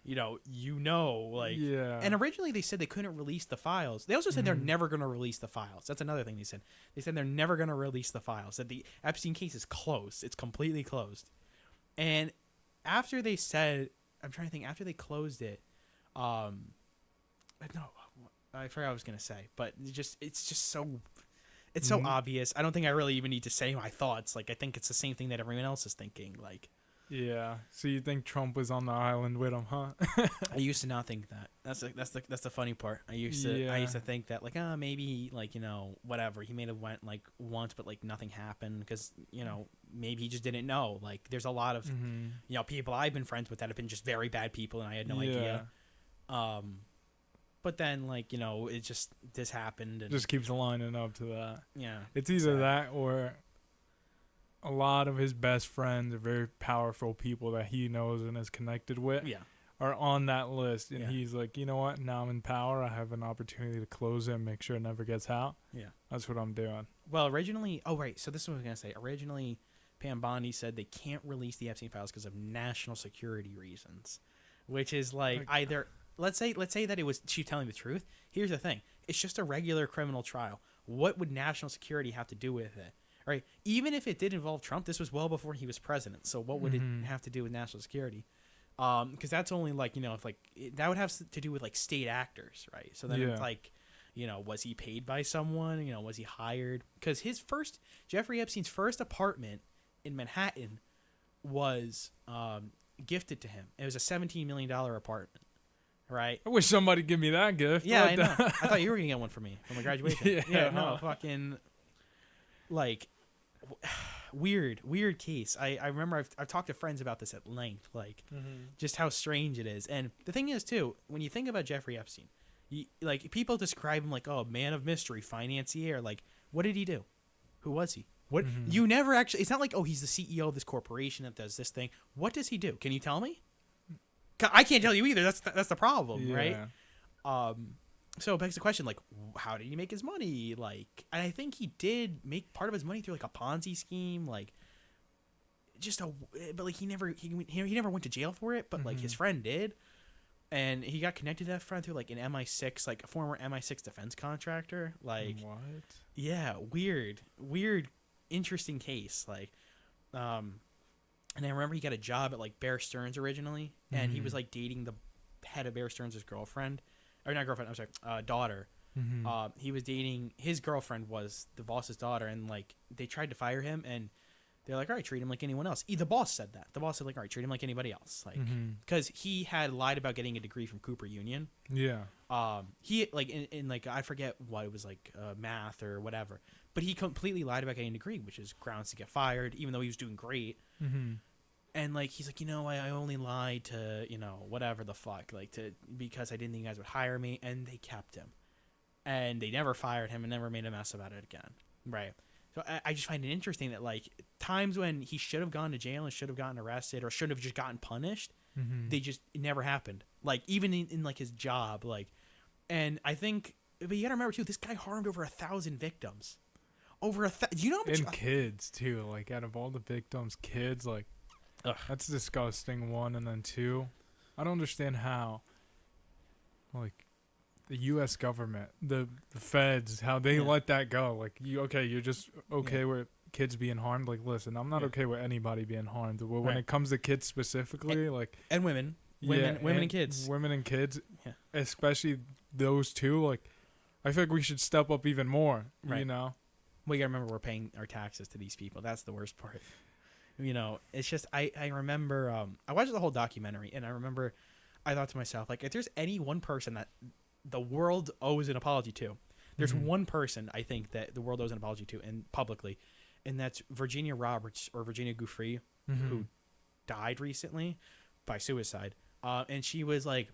like. Yeah. And originally they said they couldn't release the files. They also said they're never going to release the files. That's another thing they said. They said they're never going to release the files. That the Epstein case is closed. It's completely closed. And after they said, I'm trying to think, after they closed it, no, I forgot what I was going to say, but it's just so obvious. I don't think I really even need to say my thoughts. Like, I think it's the same thing that everyone else is thinking. Like, yeah. So you think Trump was on the island with him, huh? I used to not think that. That's the funny part. I used to think that, like, maybe, like, whatever. He may have went like once, but like nothing happened because maybe he just didn't know. Like, there's a lot of people I've been friends with that have been just very bad people, and I had no idea. But then, like, it just this happened, and just keeps lining up to that. Yeah, it's either that or a lot of his best friends are very powerful people that he knows and is connected with. Yeah. Are on that list, and he's like, you know what? Now I'm in power. I have an opportunity to close it and make sure it never gets out. Yeah, that's what I'm doing. Well, originally, so this is what I was gonna say. Originally, Pam Bondi said they can't release the Epstein files because of national security reasons, which is like either let's say that it was she telling the truth. Here's the thing: it's just a regular criminal trial. What would national security have to do with it? Right? Even if it did involve Trump, this was well before he was president. So what would it have to do with national security? Because that's only like if like that would have to do with like state actors, right? So then it's like, was he paid by someone? Was he hired? Because Jeffrey Epstein's first apartment in Manhattan was gifted to him. It was a $17 million apartment, right? I wish somebody give me that gift. Yeah, I know. I thought you were gonna get one for me for my graduation. No, fucking like. Weird case. I remember I've talked to friends about this at length, like just how strange it is. And the thing is too, when you think about Jeffrey Epstein, like people describe him like, oh, man of mystery, financier. Like, what did he do? Who was he? What you never actually? It's not like, oh, he's the CEO of this corporation that does this thing. What does he do? Can you tell me? I can't tell you either. That's the problem, right? So it begs the question, like, how did he make his money? Like, and I think he did make part of his money through like a Ponzi scheme, like but like he never went to jail for it, but like his friend did, and he got connected to that friend through like an MI6, like a former MI6 defense contractor. Like, what? Yeah, weird, interesting case. Like, and I remember he got a job at like Bear Stearns originally, and he was like dating the head of Bear Stearns' girlfriend. Or not girlfriend, I'm sorry, daughter. He was dating, his girlfriend was the boss's daughter, and like they tried to fire him, and they're like, all right, treat him like anyone else. The boss said that. The boss said, like, all right, treat him like anybody else. Like, because he had lied about getting a degree from Cooper Union. Yeah. He, like, in like, I forget what it was, like, math or whatever, but he completely lied about getting a degree, which is grounds to get fired, even though he was doing great. And, like, he's like, I only lied to, whatever the fuck, like, because I didn't think you guys would hire me, and they kept him. And they never fired him and never made a mess about it again. Right. So I just find it interesting that, like, times when he should have gone to jail and should have gotten arrested or should have just gotten punished, it never happened. Like, even in like, his job, like, and I think, but you gotta remember, too, this guy harmed over 1,000 victims. Do you know how much? And kids, too. Like, out of all the victims, kids, like, ugh, that's disgusting, one. And then two, I don't understand how, like, the U.S. government, the feds, how they let that go. Like, you're just okay with kids being harmed. Like, listen, I'm not okay with anybody being harmed. But when it comes to kids specifically, and women and kids, especially those two, like, I feel like we should step up even more. Right. You know, well, you gotta remember we're paying our taxes to these people. That's the worst part. It's just I remember I watched the whole documentary, and I remember I thought to myself, like, if there's any one person that the world owes an apology to, there's one person I think that the world owes an apology to, and publicly, and that's Virginia Roberts, or Virginia Giuffre, who died recently by suicide. And she was like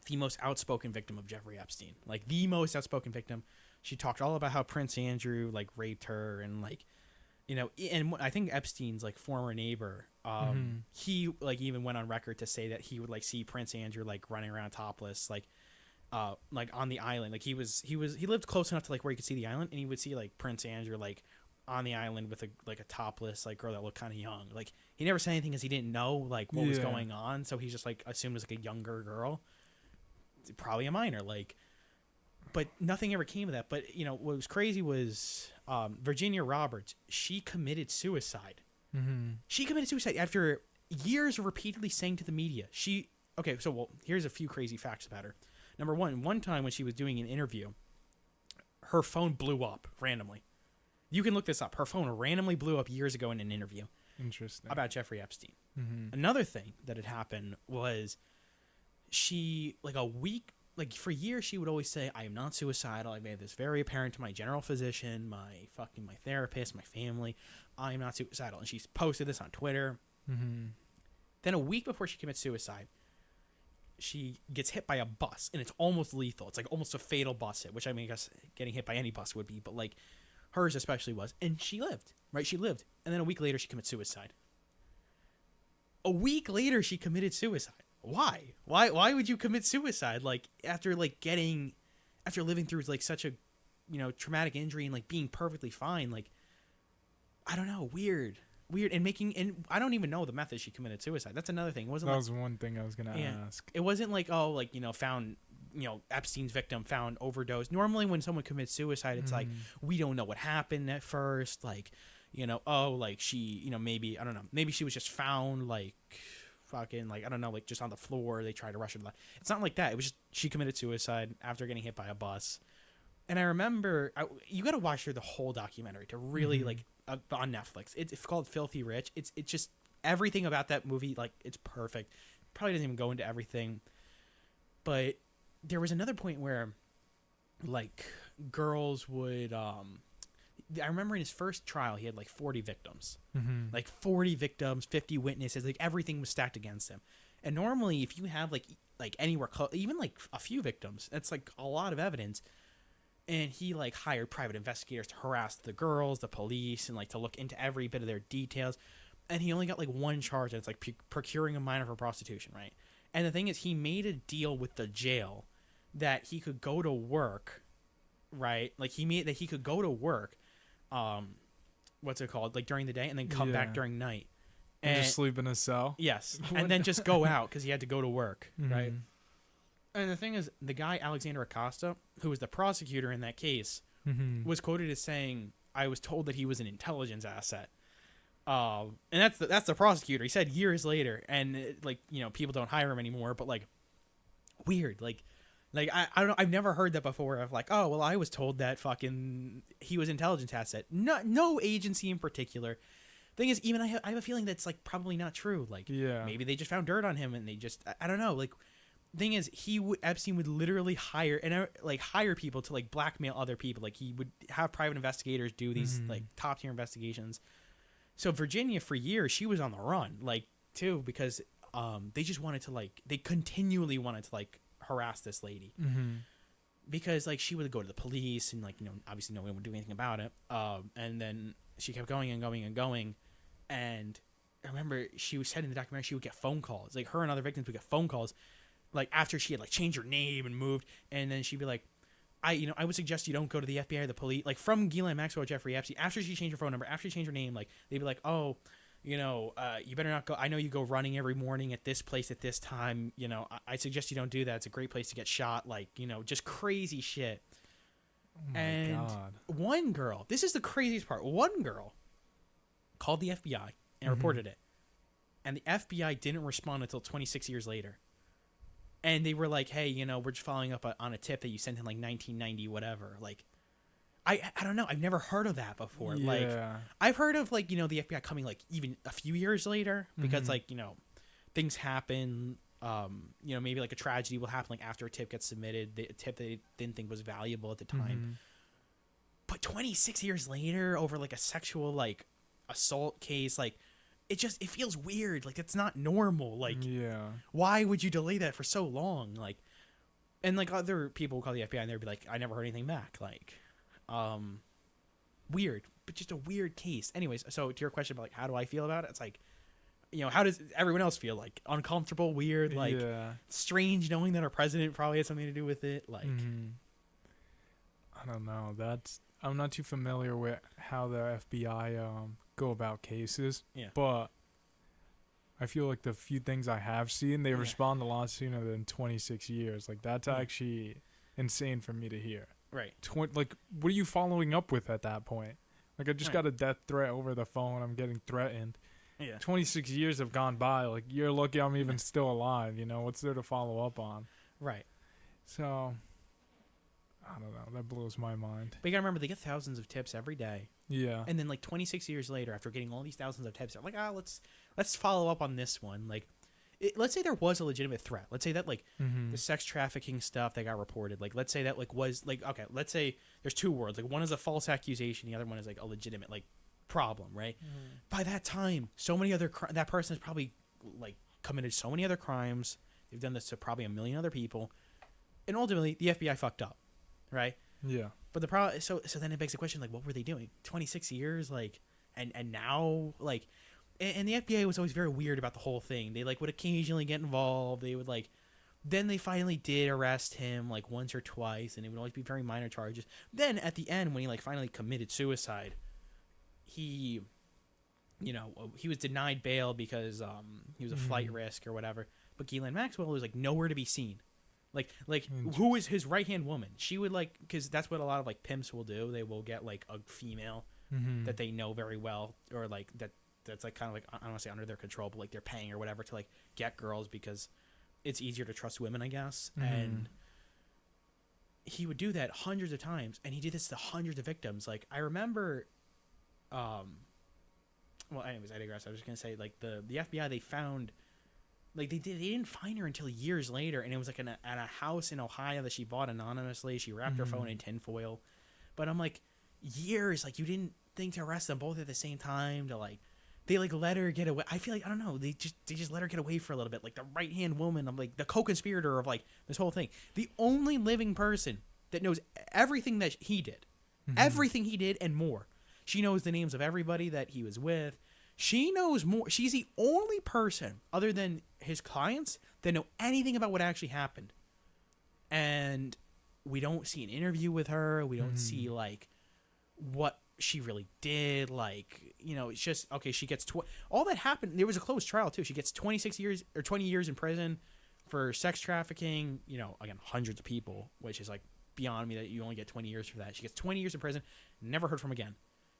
the most outspoken victim of Jeffrey Epstein, like the most outspoken victim. She talked all about how Prince Andrew like raped her, and like, and I think Epstein's like former neighbor, he like even went on record to say that he would like see Prince Andrew like running around topless, like on the island. Like he lived close enough to like where you could see the island, and he would see like Prince Andrew like on the island with a topless like girl that looked kind of young. Like he never said anything because he didn't know like what was going on, so he's just like assumed it was like a younger girl, probably a minor. Like, but nothing ever came of that. But you know what was crazy was Virginia Roberts. She committed suicide. Mm-hmm. She committed suicide after years of repeatedly saying to the media. Here's a few crazy facts about her. Number one time when she was doing an interview, her phone blew up randomly. You can look this up. Her phone randomly blew up years ago in an interview. Interesting. About Jeffrey Epstein. Mm-hmm. Another thing that had happened was she, like a week, like for years, she would always say, I am not suicidal. I made this very apparent to my general physician, my therapist, my family. I am not suicidal. And she's posted this on Twitter. Mm-hmm. Then a week before she commits suicide, she gets hit by a bus, and it's almost lethal. It's like almost a fatal bus hit, which I mean, I guess getting hit by any bus would be, but like hers especially was. And she lived, right? She lived. And then a week later, she commits suicide. A week later, she committed suicide. Why? Why would you commit suicide? Like after living through like such a, traumatic injury and like being perfectly fine. Like, I don't know, weird. And I don't even know the method she committed suicide. That's another thing. That was one thing I was going to ask. It wasn't like, found, Epstein's victim found overdose. Normally when someone commits suicide, it's like, we don't know what happened at first. Like, she, maybe, I don't know. Maybe she was just found like fucking like, I don't know, like just on the floor. They tried to rush her. It's not like that. It was just, she committed suicide after getting hit by a bus. And I remember, you got to watch the whole documentary to really on Netflix. It's called Filthy Rich. It's just everything about that movie. Like it's perfect. Probably doesn't even go into everything, but there was another point where like girls would, I remember in his first trial, he had like 40 victims, 50 witnesses, like everything was stacked against him. And normally if you have like anywhere close, even like a few victims, that's like a lot of evidence. And he like hired private investigators to harass the girls, the police, and like to look into every bit of their details. And he only got like one charge, and it's like procuring a minor for prostitution, right? And the thing is, he made a deal with the jail that he could go to work, right? Like he made that he could go to work, what's it called? Like during the day, and then come back during night. And just sleep in a cell? Yes. And then just go out because he had to go to work, right? And the thing is, the guy, Alexander Acosta, who was the prosecutor in that case, was quoted as saying, I was told that he was an intelligence asset. And that's the prosecutor. He said years later, and people don't hire him anymore, but like weird. Like I don't know. I've never heard that before of like, oh, well, I was told that fucking he was an intelligence asset. No agency in particular. Thing is, even I have a feeling that's like probably not true. Like maybe they just found dirt on him and they just, I don't know. Like, thing is, Epstein would literally hire people to like blackmail other people. Like he would have private investigators do these like top tier investigations. So Virginia for years, she was on the run, like too, because they just wanted to they continually wanted to like harass this lady because like she would go to the police and like, obviously no one would do anything about it. And then she kept going and going and going. And I remember she said in the documentary, she would get phone calls, like her and other victims would get phone calls. Like after she had like changed her name and moved, and then she'd be like, I would suggest you don't go to the FBI or the police. Like from Ghislaine Maxwell, Jeffrey Epstein, after she changed her phone number, after she changed her name, like they'd be like, oh, you better not go. I know you go running every morning at this place at this time. I suggest you don't do that. It's a great place to get shot. Like, just crazy shit. Oh my God. One girl, this is the craziest part. One girl called the FBI and reported it, and the FBI didn't respond until 26 years later. And they were like, hey, we're just following up on a tip that you sent in like 1990, whatever. Like, I don't know. I've never heard of that before. Yeah. Like, I've heard of like, the FBI coming like even a few years later because like, things happen. Maybe like a tragedy will happen like after a tip gets submitted, the tip they didn't think was valuable at the time. But 26 years later over like a sexual like assault case, like, it feels weird. Like, it's not normal. Like, why would you delay that for so long? Like, and like other people would call the FBI and they'd be like, I never heard anything back. Like, weird, but just a weird case. Anyways, so to your question about like, how do I feel about it? It's like, how does everyone else feel? Like uncomfortable, weird, like strange knowing that our president probably had something to do with it. Like, I don't know. I'm not too familiar with how the FBI go about cases. Yeah. But I feel like the few things I have seen, they Yeah. respond a lot sooner than 26 years. Like that's Yeah. actually insane for me to hear. Right. Like, what are you following up with at that point? Like, I just Right. got a death threat over the phone. I'm getting threatened. Yeah. 26 years have gone by. Like, you're lucky I'm even still alive. You know, what's there to follow up on? Right. So, I don't know. That blows my mind. But you gotta remember, they get thousands of tips every day, Yeah. and then like 26 years later, after getting all these thousands of tips, they're like, let's follow up on this one. Like, let's say there was a legitimate threat. Let's say that like the sex trafficking stuff that got reported. Like, let's say that like was like, okay, let's say there's two words. Like, one is a false accusation, the other one is like a legitimate like problem, right? By that time, so many other that person has probably like committed so many other crimes. They've done this to probably a million other people, and ultimately the FBI fucked up, right? Yeah. But the problem, so then it begs the question, like, what were they doing? 26 years, like, and now, like, and the FBI was always very weird about the whole thing. They like would occasionally get involved. They would like, then they finally did arrest him like once or twice, and it would always be very minor charges. Then at the end, when he like finally committed suicide, he, you know, he was denied bail because he was a flight risk or whatever. But Ghislaine Maxwell was like nowhere to be seen. Like who is his right hand woman? She would like, because that's what a lot of like pimps will do. They will get like a female that they know very well, or like that's like kind of like, I don't want to say under their control, but like they're paying or whatever to like get girls because it's easier to trust women, I guess. And he would do that hundreds of times, and he did this to hundreds of victims. Like I remember, well, anyways, I digress. I was just gonna say like the FBI, they found. Like they didn't find her until years later, and it was like at a house in Ohio that she bought anonymously. She wrapped her phone in tinfoil, but I'm like, years, like you didn't think to arrest them both at the same time to like, they like let her get away. I feel like I don't know, they just let her get away for a little bit, like the right hand woman. I'm like the co-conspirator of like this whole thing, the only living person that knows everything that he did, everything he did and more. She knows the names of everybody that he was with. She knows more. She's the only person other than his clients that know anything about what actually happened. And we don't see an interview with her. We don't see like what she really did. Like, you know, it's just, okay, she gets all that happened. There was a closed trial too. She gets 26 years or 20 years in prison for sex trafficking, you know, again, hundreds of people, which is like beyond me that you only get 20 years for that. She gets 20 years in prison, never heard from again.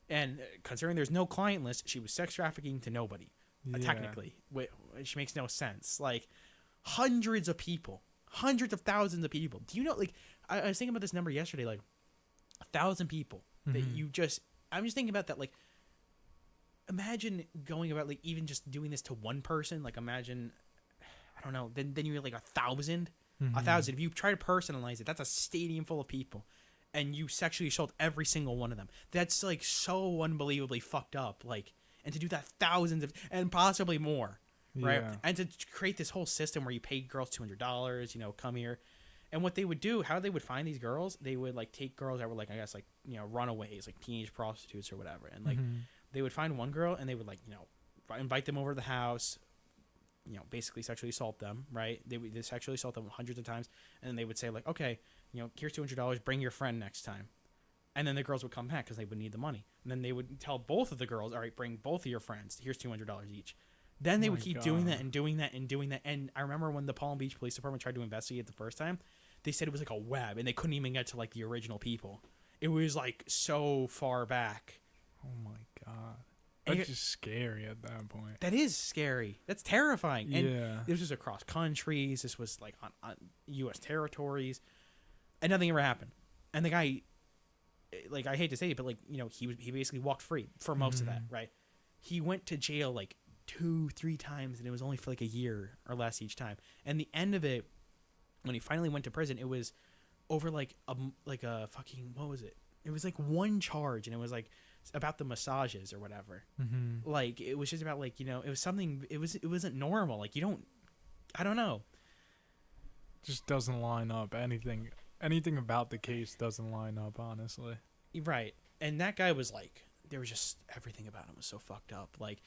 And considering there's no client list, she was sex trafficking to nobody, technically, which makes no sense. Like, hundreds of people, hundreds of thousands of people. Do you know, like, I was thinking about this number yesterday, like, 1,000 people that you just, I'm just thinking about that, like, imagine going about, like, even just doing this to one person. Like, imagine, I don't know, then you're like 1,000. 1,000. If you try to personalize it, that's a stadium full of people. And you sexually assault every single one of them. That's like so unbelievably fucked up. Like, and to do that thousands of, and possibly more, right? Yeah. And to create this whole system where you pay girls $200, you know, come here. And what they would do, how they would find these girls, they would like take girls that were like, I guess like, you know, runaways, like teenage prostitutes or whatever. And like, they would find one girl and they would like, you know, invite them over to the house, you know, basically sexually assault them, right? They would sexually assault them hundreds of times. And then they would say like, okay, you know, here's $200, bring your friend next time. And then the girls would come back because they would need the money. And then they would tell both of the girls, all right, bring both of your friends. Here's $200 each. Then they would keep doing that and doing that and doing that. And I remember when the Palm Beach Police Department tried to investigate the first time, they said it was like a web and they couldn't even get to like the original people. It was like so far back. Oh my God. That's just scary at that point. That is scary. That's terrifying. And yeah. This was across countries. This was like on U.S. territories. And nothing ever happened. And the guy, like, I hate to say it, but like, you know, he basically walked free for most of that, right? He went to jail like 2-3 times, and it was only for like a year or less each time. And the end of it, when he finally went to prison, it was over like a fucking, what was it? It was like one charge, and it was like about the massages or whatever. Like, it was just about like, you know, it was something. It wasn't normal. Like, you don't, I don't know. Just doesn't line up. Anything about the case doesn't line up, honestly. Right. And that guy was like, there was just everything about him was so fucked up. Like,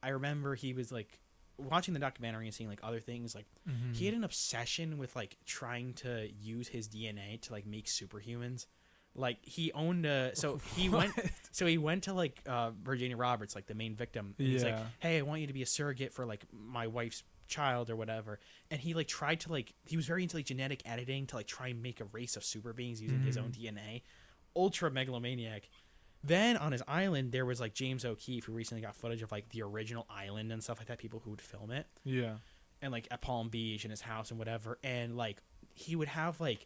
I remember he was like watching the documentary and seeing like other things. Like, he had an obsession with like trying to use his DNA to like make superhumans. Like he owned he went to like Virginia Roberts, like the main victim, and he's like, hey, I want you to be a surrogate for like my wife's child or whatever. And he like tried to like, he was very into like genetic editing to like try and make a race of super beings using his own DNA. Ultra megalomaniac. Then on his island there was like James O'Keefe, who recently got footage of like the original island and stuff like that, people who would film it. Yeah. And like at Palm Beach in his house and whatever, and like he would have like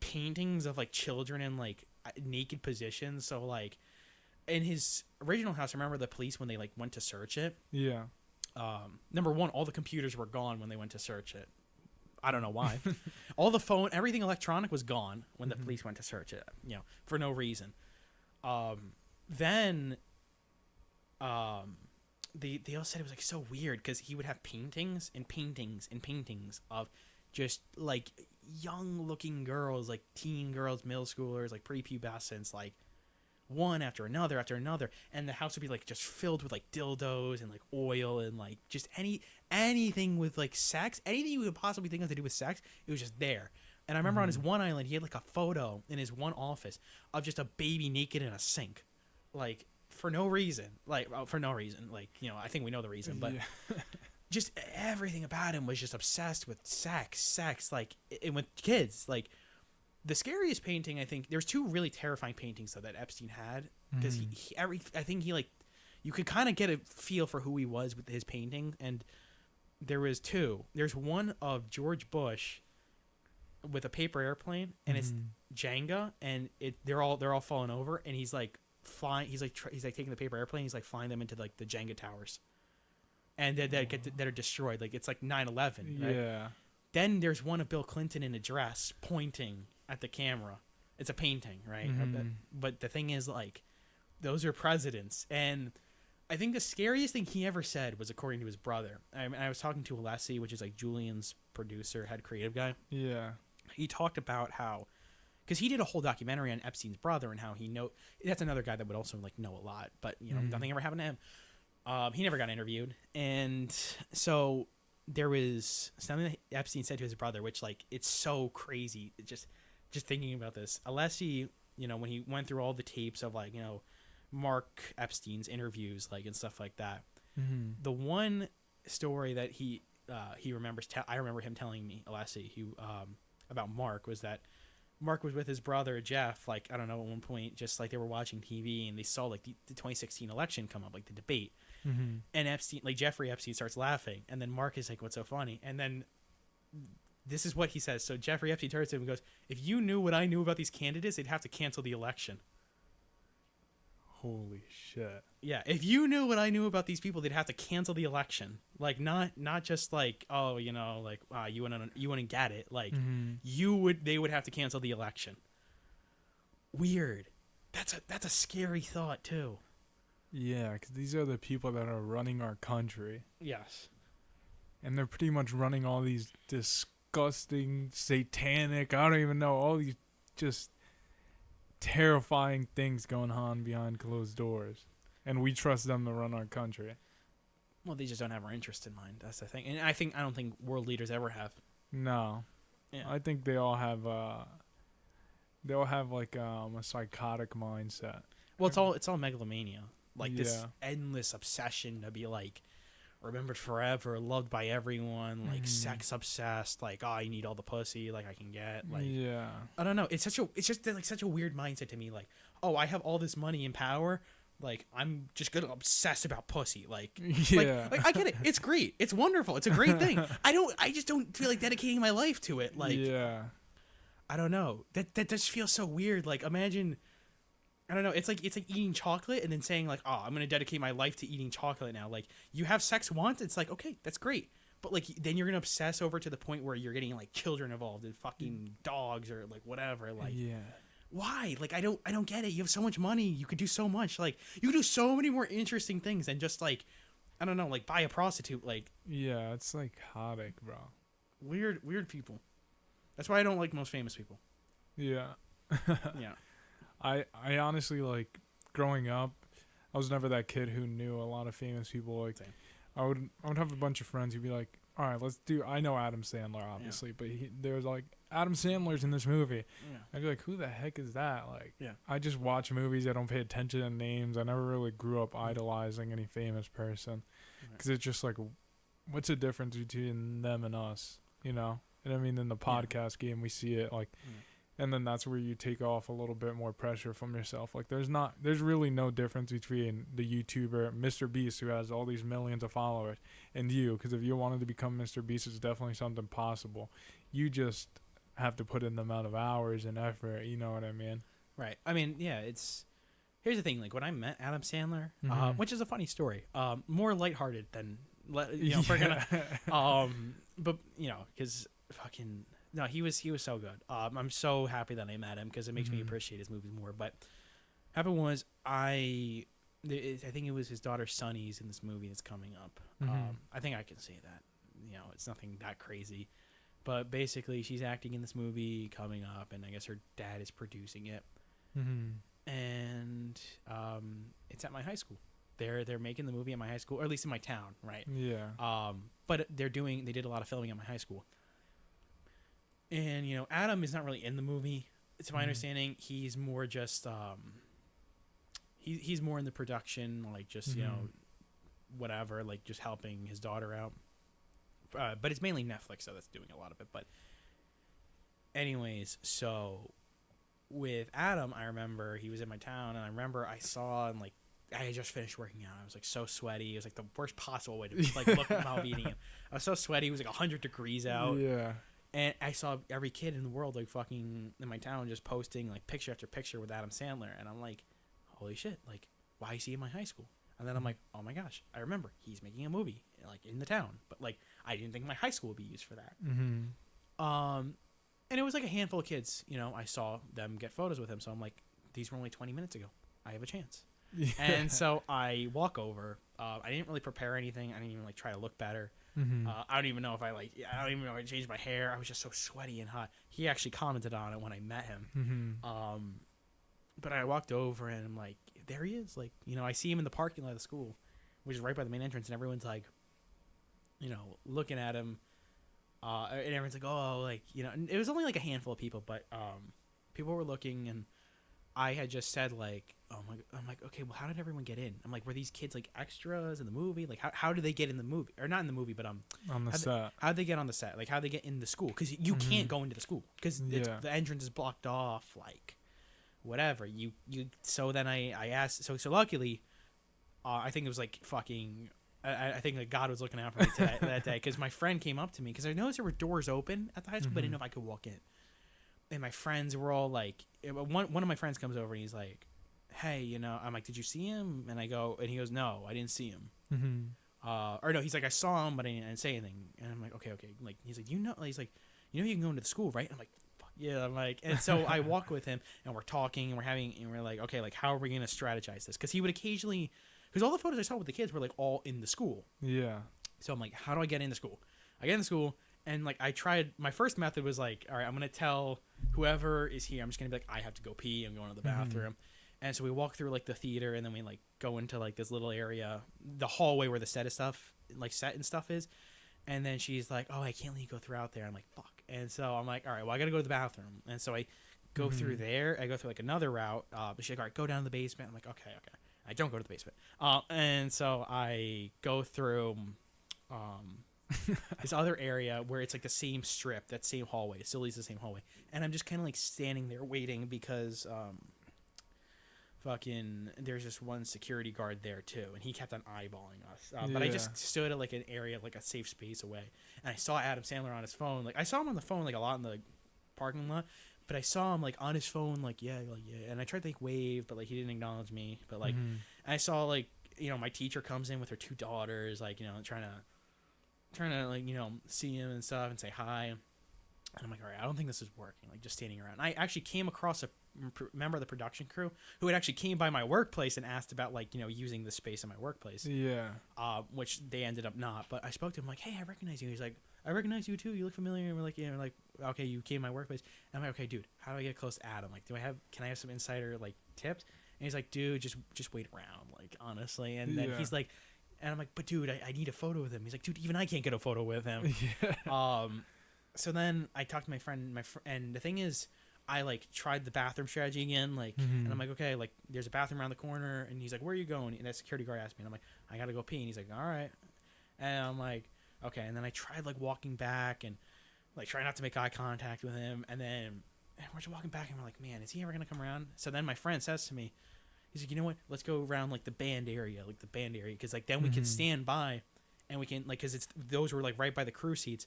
paintings of like children in like naked positions. So like in his original house, remember the police when they like went to search it? Yeah. Number one, all the computers were gone when they went to search it. I don't know why. All the phone, everything electronic was gone when the police went to search it, you know, for no reason. Then they all said it was like so weird because he would have paintings and paintings and paintings of just like young looking girls, like teen girls, middle schoolers, like prepubescents, like one after another, and the house would be like just filled with like dildos and like oil and like just anything with like sex, anything you could possibly think of to do with sex, it was just there. And I remember on his one island, he had like a photo in his one office of just a baby naked in a sink, like for no reason, like you know, I think we know the reason, but just everything about him was just obsessed with sex, like, and with kids. Like the scariest painting, I think there's two really terrifying paintings though that Epstein had, because I think he like, you could kind of get a feel for who he was with his painting, and there was two. There's one of George Bush with a paper airplane, and it's Jenga, and they're all falling over, and he's like flying. He's like taking the paper airplane. He's like flying them into like the Jenga towers, and that are destroyed. Like it's like 9/11. Right? Yeah. Then there's one of Bill Clinton in a dress pointing at the camera. It's a painting, right? But the thing is, like, those are presidents, and I think the scariest thing he ever said was, according to his brother. I was talking to Alessi, which is like Julian's producer, head creative guy. Yeah. He talked about how, because he did a whole documentary on Epstein's brother and how that's another guy that would also like know a lot, but you know, nothing ever happened to him. He never got interviewed. And so there was something that Epstein said to his brother, which like, it's so crazy. Just thinking about this. Alessi, you know, when he went through all the tapes of like, you know, Mark Epstein's interviews, like, and stuff like that. The one story that he remembers, I remember him telling me, Alessi, about Mark, was that Mark was with his brother Jeff, like, I don't know, at one point, just like they were watching TV and they saw like the 2016 election come up, like the debate, and Epstein, like Jeffrey Epstein, starts laughing, and then Mark is like, "What's so funny?" And then this is what he says. So Jeffrey Epstein turns to him and goes, "If you knew what I knew about these candidates, they'd have to cancel the election." Holy shit. Yeah, if you knew what I knew about these people, they'd have to cancel the election. Like, not just like, oh, you know, like, you wouldn't get it. Like, they would have to cancel the election. Weird. That's a scary thought too. Yeah, because these are the people that are running our country. Yes. And they're pretty much running all these disgusting, satanic, I don't even know, all these just terrifying things going on behind closed doors, and we trust them to run our country. Well, they just don't have our interest in mind. That's the thing, and I don't think world leaders ever have. No, yeah. I think they all have like a psychotic mindset. Well, it's all megalomania, like this endless obsession to be like remembered forever, loved by everyone, like sex obsessed, like, oh, I need all the pussy like I can get, like, yeah, I don't know, it's just like such a weird mindset to me, like, oh, I have all this money and power, like, I'm just gonna obsess about pussy, like, like I get it, it's great, it's wonderful, it's a great thing. I just don't feel like dedicating my life to it, like, I don't know, that just feels so weird. Like, imagine, I don't know, it's like eating chocolate and then saying like, oh, I'm gonna dedicate my life to eating chocolate now. Like, you have sex once, it's like, okay, that's great, but like then you're gonna obsess over to the point where you're getting like children involved and fucking dogs or like whatever. Like, why? Like, I don't get it. You have so much money, you could do so much. Like, you could do so many more interesting things than just like, I don't know, like buy a prostitute. Like, yeah, it's psychotic, bro. Weird people. That's why I don't like most famous people. Yeah. Yeah. I honestly, like, growing up, I was never that kid who knew a lot of famous people. Like, I would have a bunch of friends who'd be like, all right, let's do. I know Adam Sandler, obviously, but there's like Adam Sandler's in this movie. Yeah. I'd be like, who the heck is that? Like, Yeah. I just watch movies. I don't pay attention to names. I never really grew up idolizing any famous person because it's just like, what's the difference between them and us? You know? And I mean, in the podcast game, we see it like. And then that's where you take off a little bit more pressure from yourself. Like there's really no difference between the YouTuber Mr. Beast, who has all these millions of followers, and you. Because if you wanted to become Mr. Beast, it's definitely something possible. You just have to put in the amount of hours and effort. You know what I mean? Right. I mean, yeah. Here's the thing. Like when I met Adam Sandler, which is a funny story, more lighthearted than if we're gonna, but because fucking. No, he was so good. I'm so happy that I met him because it makes me appreciate his movies more. But happened was I think it was his daughter Sunny's in this movie that's coming up. I think I can say that. It's nothing that crazy. But basically, she's acting in this movie coming up, and I guess her dad is producing it. And it's at my high school. They're making the movie at my high school, or at least in my town, right? Yeah. But they did a lot of filming at my high school. And Adam is not really in the movie. To my understanding, he's more just he's more in the production, like just whatever, like just helping his daughter out. But it's mainly Netflix that's doing a lot of it. But anyways, so with Adam, I remember he was in my town, and I remember I saw him, like I had just finished working out. I was like so sweaty. It was like the worst possible way to like look while beating him. I was so sweaty. It was like 100 degrees out. Yeah. And I saw every kid in the world, like fucking in my town, just posting like picture after picture with Adam Sandler. And I'm like, holy shit, like, why is he in my high school? And then I'm like, oh my gosh, I remember he's making a movie like in the town. But like, I didn't think my high school would be used for that. And it was like a handful of kids, I saw them get photos with him. So I'm like, these were only 20 minutes ago. I have a chance. Yeah. And so I walk over. I didn't really prepare anything. I didn't even like try to look better. I don't even know if I changed my hair. I was just so sweaty and hot. He actually commented on it when I met him. But I walked over and I'm like, there he is. Like, I see him in the parking lot of the school, which is right by the main entrance, and everyone's like, looking at him. And everyone's like, oh, like, and it was only like a handful of people, but people were looking, and I had just said like, oh my, I'm like, okay, well, how did everyone get in? I'm like, were these kids like extras in the movie? Like, how did they get in the movie, or not in the movie, but on the set? How'd they get on the set? Like, how'd they get in the school? Because you can't go into the school because the entrance is blocked off. Like, whatever you. So then I asked. So luckily, I think it was like fucking. I think like God was looking out for me that day because my friend came up to me because I noticed there were doors open at the high school, but I didn't know if I could walk in. And my friends were all like, one of my friends comes over and he's like, hey, I'm like, did you see him? And I go, and he goes, no, I didn't see him. Or no, he's like, I saw him, but I didn't say anything. And I'm like, okay. Like, he's like, he's like, you can go into the school, right? I'm like, fuck yeah. I'm like, and so I walk with him and we're talking and we're like, okay, like, how are we going to strategize this? Cause he would occasionally, cause all the photos I saw with the kids were like all in the school. Yeah. So I'm like, how do I get into school? I get in the school. And, like, I tried, my first method was, like, all right, I'm going to tell whoever is here, I'm just going to be like, I have to go pee, I'm going to the bathroom. And so we walk through, like, the theater, and then we, like, go into, like, this little area, the hallway where the set and stuff is. And then she's like, oh, I can't let you go through out there. I'm like, fuck. And so I'm like, all right, well, I got to go to the bathroom. And so I go through there. I go through, like, another route. But she's like, all right, go down to the basement. I'm like, okay. I don't go to the basement. And so I go through... this other area where it's like the same strip, that same hallway. It still leads to the same hallway. And I'm just kind of like standing there waiting because there's just one security guard there too. And he kept on eyeballing us. But I just stood at like an area, like a safe space away. And I saw Adam Sandler on his phone. Like I saw him on the phone like a lot in the parking lot. But I saw him like on his phone, like, yeah. And I tried to like wave, but like he didn't acknowledge me. But like, I saw like, my teacher comes in with her 2 daughters, like, trying to like, see him and stuff and say hi. And I'm like, all right, I don't think this is working. Like, just standing around. I actually came across a member of the production crew who had actually came by my workplace and asked about, like, using the space in my workplace. Yeah. Which they ended up not. But I spoke to him like, hey, I recognize you. He's like, I recognize you too. You look familiar. And we're like, yeah. We're like, okay, you came to my workplace. And I'm like, okay, dude, how do I get close to Adam? Like, can I have some insider like tips? And he's like, dude, just wait around. Like, honestly. And then he's like, And I'm like, but dude, I need a photo with him. He's like, dude, even I can't get a photo with him. Yeah. So then I talked to my friend, and the thing is, I like tried the bathroom strategy again, like, Mm-hmm. and I'm like, okay, like, there's a bathroom around the corner, and he's like, where are you going? And that security guard asked me, and I'm like, I gotta go pee, and he's like, all right, and I'm like, okay, and then I tried like walking back and like try not to make eye contact with him, and then we're just walking back, and we're like, man, is he ever gonna come around? So then my friend says to me, he's like, you know what? Let's go around like the band area, because like then we can Mhm. stand by, and we can like, because it's those were like right by the crew seats,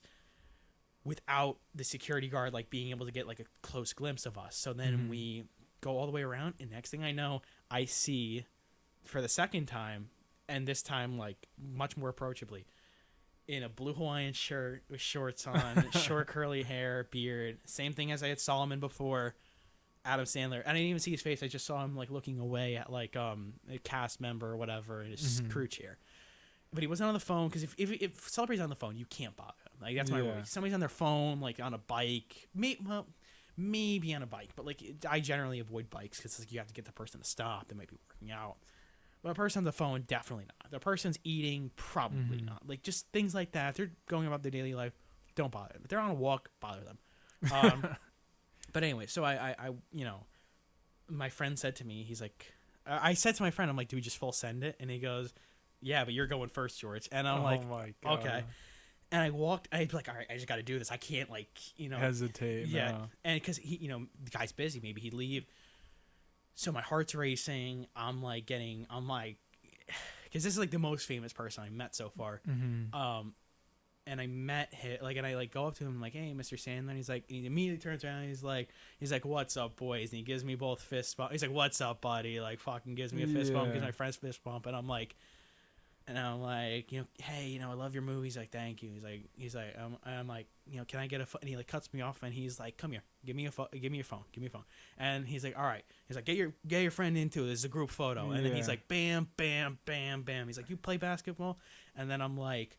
without the security guard like being able to get like a close glimpse of us. So then Mhm. we go all the way around, and next thing I know, I see for the second time, and this time like much more approachably, in a blue Hawaiian shirt with shorts on, short curly hair, beard, same thing as I had saw him in before, Adam Sandler. I didn't even see his face. I just saw him like looking away at like a cast member or whatever in his Mhm. crew chair. But he wasn't on the phone, because if celebrity's on the phone, you can't bother him. Like that's my rule. Yeah. If somebody's on their phone, like on a bike, maybe on a bike, but like I generally avoid bikes because like, you have to get the person to stop. They might be working out. But a person on the phone, definitely not. The person's eating, probably Mhm. not. Like just things like that. If they're going about their daily life, don't bother them. If they're on a walk, bother them. But anyway, so I my friend said to me, he's like, I said to my friend, I'm like, do we just full send it? And he goes, yeah, but you're going first, George. And I'm Oh like, my God. okay. And I walked, I'd be like, all right, I just got to do this. I can't like, Hesitate. yeah. No. And because he, the guy's busy, maybe he'd leave. So my heart's racing. I'm like, because this is like the most famous person I met so far. Mhm. And I met him, like, and I like go up to him like, hey, Mr. Sandler. And he's like, and he immediately turns around. And he's like, what's up, boys? And he gives me both fist bump. He's like, what's up, buddy? Like, fucking gives me a fist bump, gives Yeah. my friend's fist bump, and I'm like, hey, I love your movie. He's like, thank you. He's like, I'm like, can I get a phone? And he like cuts me off, and he's like, come here, give me your phone. And he's like, all right. He's like, get your friend into it. This is a group photo. And then he's Yeah. like, bam, bam, bam, bam. He's like, you play basketball? And then I'm like,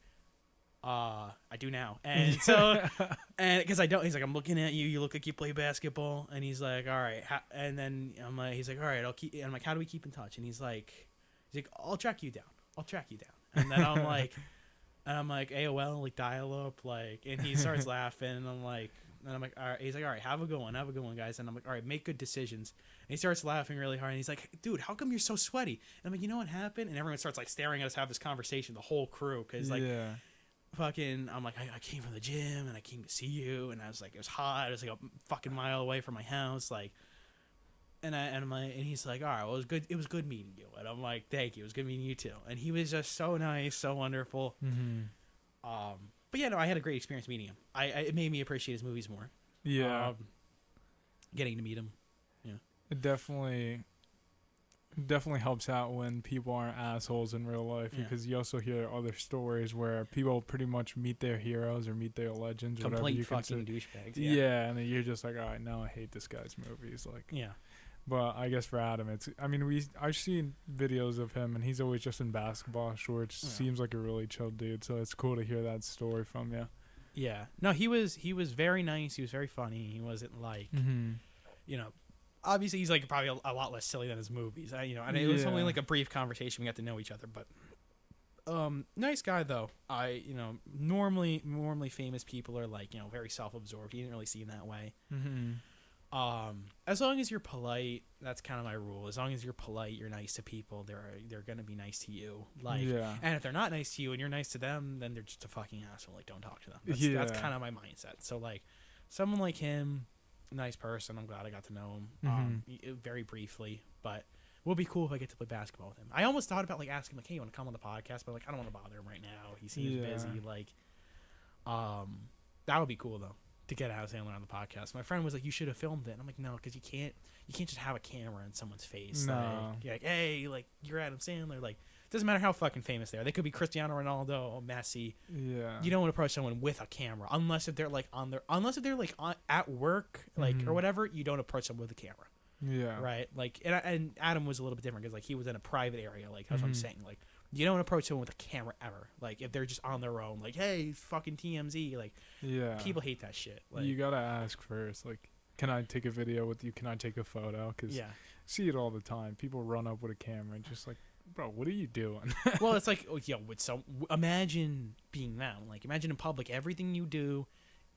I do now. And so, and because I don't, he's like, I'm looking at you. You look like you play basketball. And he's like, all right. And then I'm like, he's like, all right, I'll keep. And I'm like, how do we keep in touch? And he's like, I'll track you down. And then I'm like, AOL, like dial up, like, and he starts laughing, and I'm like, all right. He's like, all right, have a good one, guys. And I'm like, all right, make good decisions. And he starts laughing really hard, and he's like, dude, how come you're so sweaty? And I'm like, you know what happened? And everyone starts like staring at us, have this conversation, the whole crew, because like, Yeah. fucking, I'm like, I came from the gym, and I came to see you, and I was like, it was hot, it was like a fucking mile away from my house, like. And he's like, all right, well, it was good meeting you. And I'm like, thank you, it was good meeting you too. And he was just so nice, so wonderful. Mhm. But yeah, no, I had a great experience meeting him. It made me appreciate his movies more. Yeah. Getting to meet him. It definitely helps out when people aren't assholes in real life, Yeah. because you also hear other stories where people pretty much meet their heroes or meet their legends, whatever Complete you fucking consider. douchebags. Yeah, and then you're just like, all right, now I hate this guy's movies. Like, Yeah. but I guess for Adam, I've seen videos of him, and he's always just in basketball shorts. Yeah. Seems like a really chill dude, so it's cool to hear that story from you. Yeah. No, he was very nice. He was very funny. He wasn't like, obviously he's like probably a lot less silly than his movies. And it was only Yeah. like a brief conversation. We got to know each other, but nice guy though. Normally famous people are like, very self-absorbed. He didn't really seem that way. As long as you're polite, that's kind of my rule. As long as you're polite, you're nice to people, they're gonna be nice to you. Like, Yeah. and if they're not nice to you and you're nice to them, then they're just a fucking asshole. Like, don't talk to them. That's Yeah. kind of my mindset. So like, someone like him, nice person. I'm glad I got to know him. Very briefly, but it would be cool if I get to play basketball with him. I almost thought about like asking like, hey, you want to come on the podcast? But like, I don't want to bother him right now. He seems busy. Like, that would be cool though, to get Adam Sandler on the podcast. My friend was like, you should have filmed it. And I'm like, no, because you can't just have a camera in someone's face. No. Like, you're like, hey, like, you're Adam Sandler. Like, it doesn't matter how fucking famous they are. They could be Cristiano Ronaldo or Messi. Yeah. You don't want to approach someone with a camera unless if they're like at work, like, or whatever. You don't approach someone with a camera. Yeah. Right. Like, and Adam was a little bit different because like he was in a private area. Like, that's what I'm saying. Like, you don't approach someone with a camera ever. Like, if they're just on their own, like, hey, fucking TMZ. Like, Yeah. people hate that shit. Like, You gotta ask first, like, can I take a video with you? Can I take a photo? Because yeah. see it all the time. People run up with a camera and just like, bro, what are you doing? Well, it's like, imagine being them. Like, imagine in public, everything you do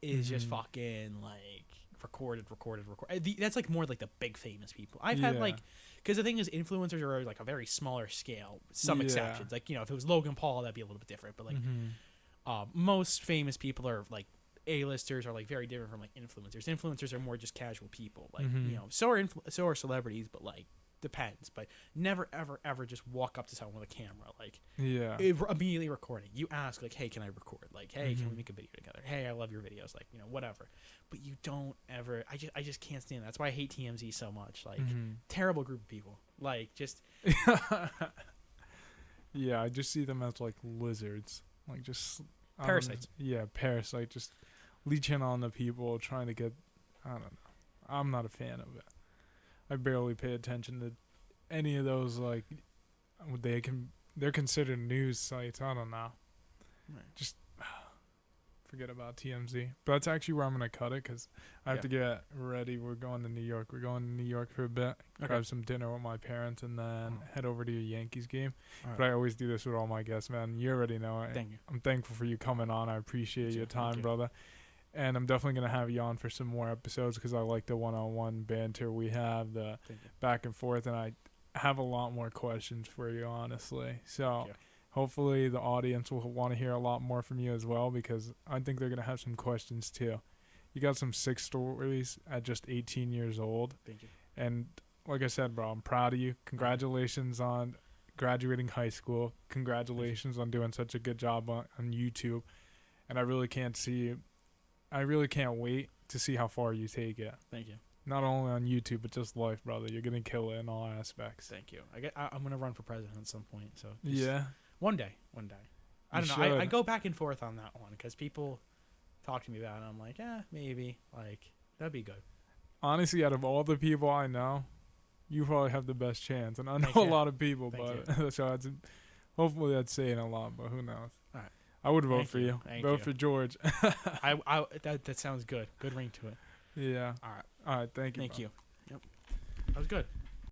is just fucking like recorded. That's like more like the big famous people. I've had like, because the thing is, influencers are like a very smaller scale. Some exceptions, like if it was Logan Paul, that'd be a little bit different. But like, most famous people are like A-listers are like very different from like influencers. Influencers are more just casual people. Like so are celebrities, but like depends. But never ever just walk up to someone with a camera like immediately recording. You ask like, hey, can I record? Like, hey, can we make a video together? Hey, I love your videos. Like, whatever. But you don't ever. I just can't stand that. That's why I hate TMZ so much. Like, terrible group of people. Like, just yeah, I just see them as like lizards. Like just parasites. Parasite, just leeching on the people, trying to get. I don't know. I'm not a fan of it. I barely pay attention to any of those. Like, they're considered news sites. I don't know. Right. Just forget about TMZ. But that's actually where I'm gonna cut it because I have to get ready. We're going to New York. We're going to New York for a bit. Okay. Grab some dinner with my parents and then head over to a Yankees game. Right. But I always do this with all my guests, man. You already know it. Thank you. I'm thankful for you coming on. I appreciate your time, brother. And I'm definitely going to have you on for some more episodes because I like the one-on-one banter we have, the back and forth, and I have a lot more questions for you, honestly. So hopefully the audience will want to hear a lot more from you as well because I think they're going to have some questions too. You got some sick stories at just 18 years old. Thank you. And like I said, bro, I'm proud of you. Congratulations on graduating high school. Congratulations on doing such a good job on YouTube. And I really can't wait to see how far you take it. Thank you. Not only on YouTube, but just life, brother. You're going to kill it in all aspects. Thank you. I'm going to run for president at some point. So yeah. One day. I don't know. I go back and forth on that one because people talk to me about it and I'm like, maybe. Like, that'd be good. Honestly, out of all the people I know, you probably have the best chance. And I know a lot of people, but so hopefully that's saying a lot, but who knows. All right. I would vote for you. Vote for George. That sounds good. Good ring to it. Yeah. All right. All right. Thank you. Thank you. Yep. That was good.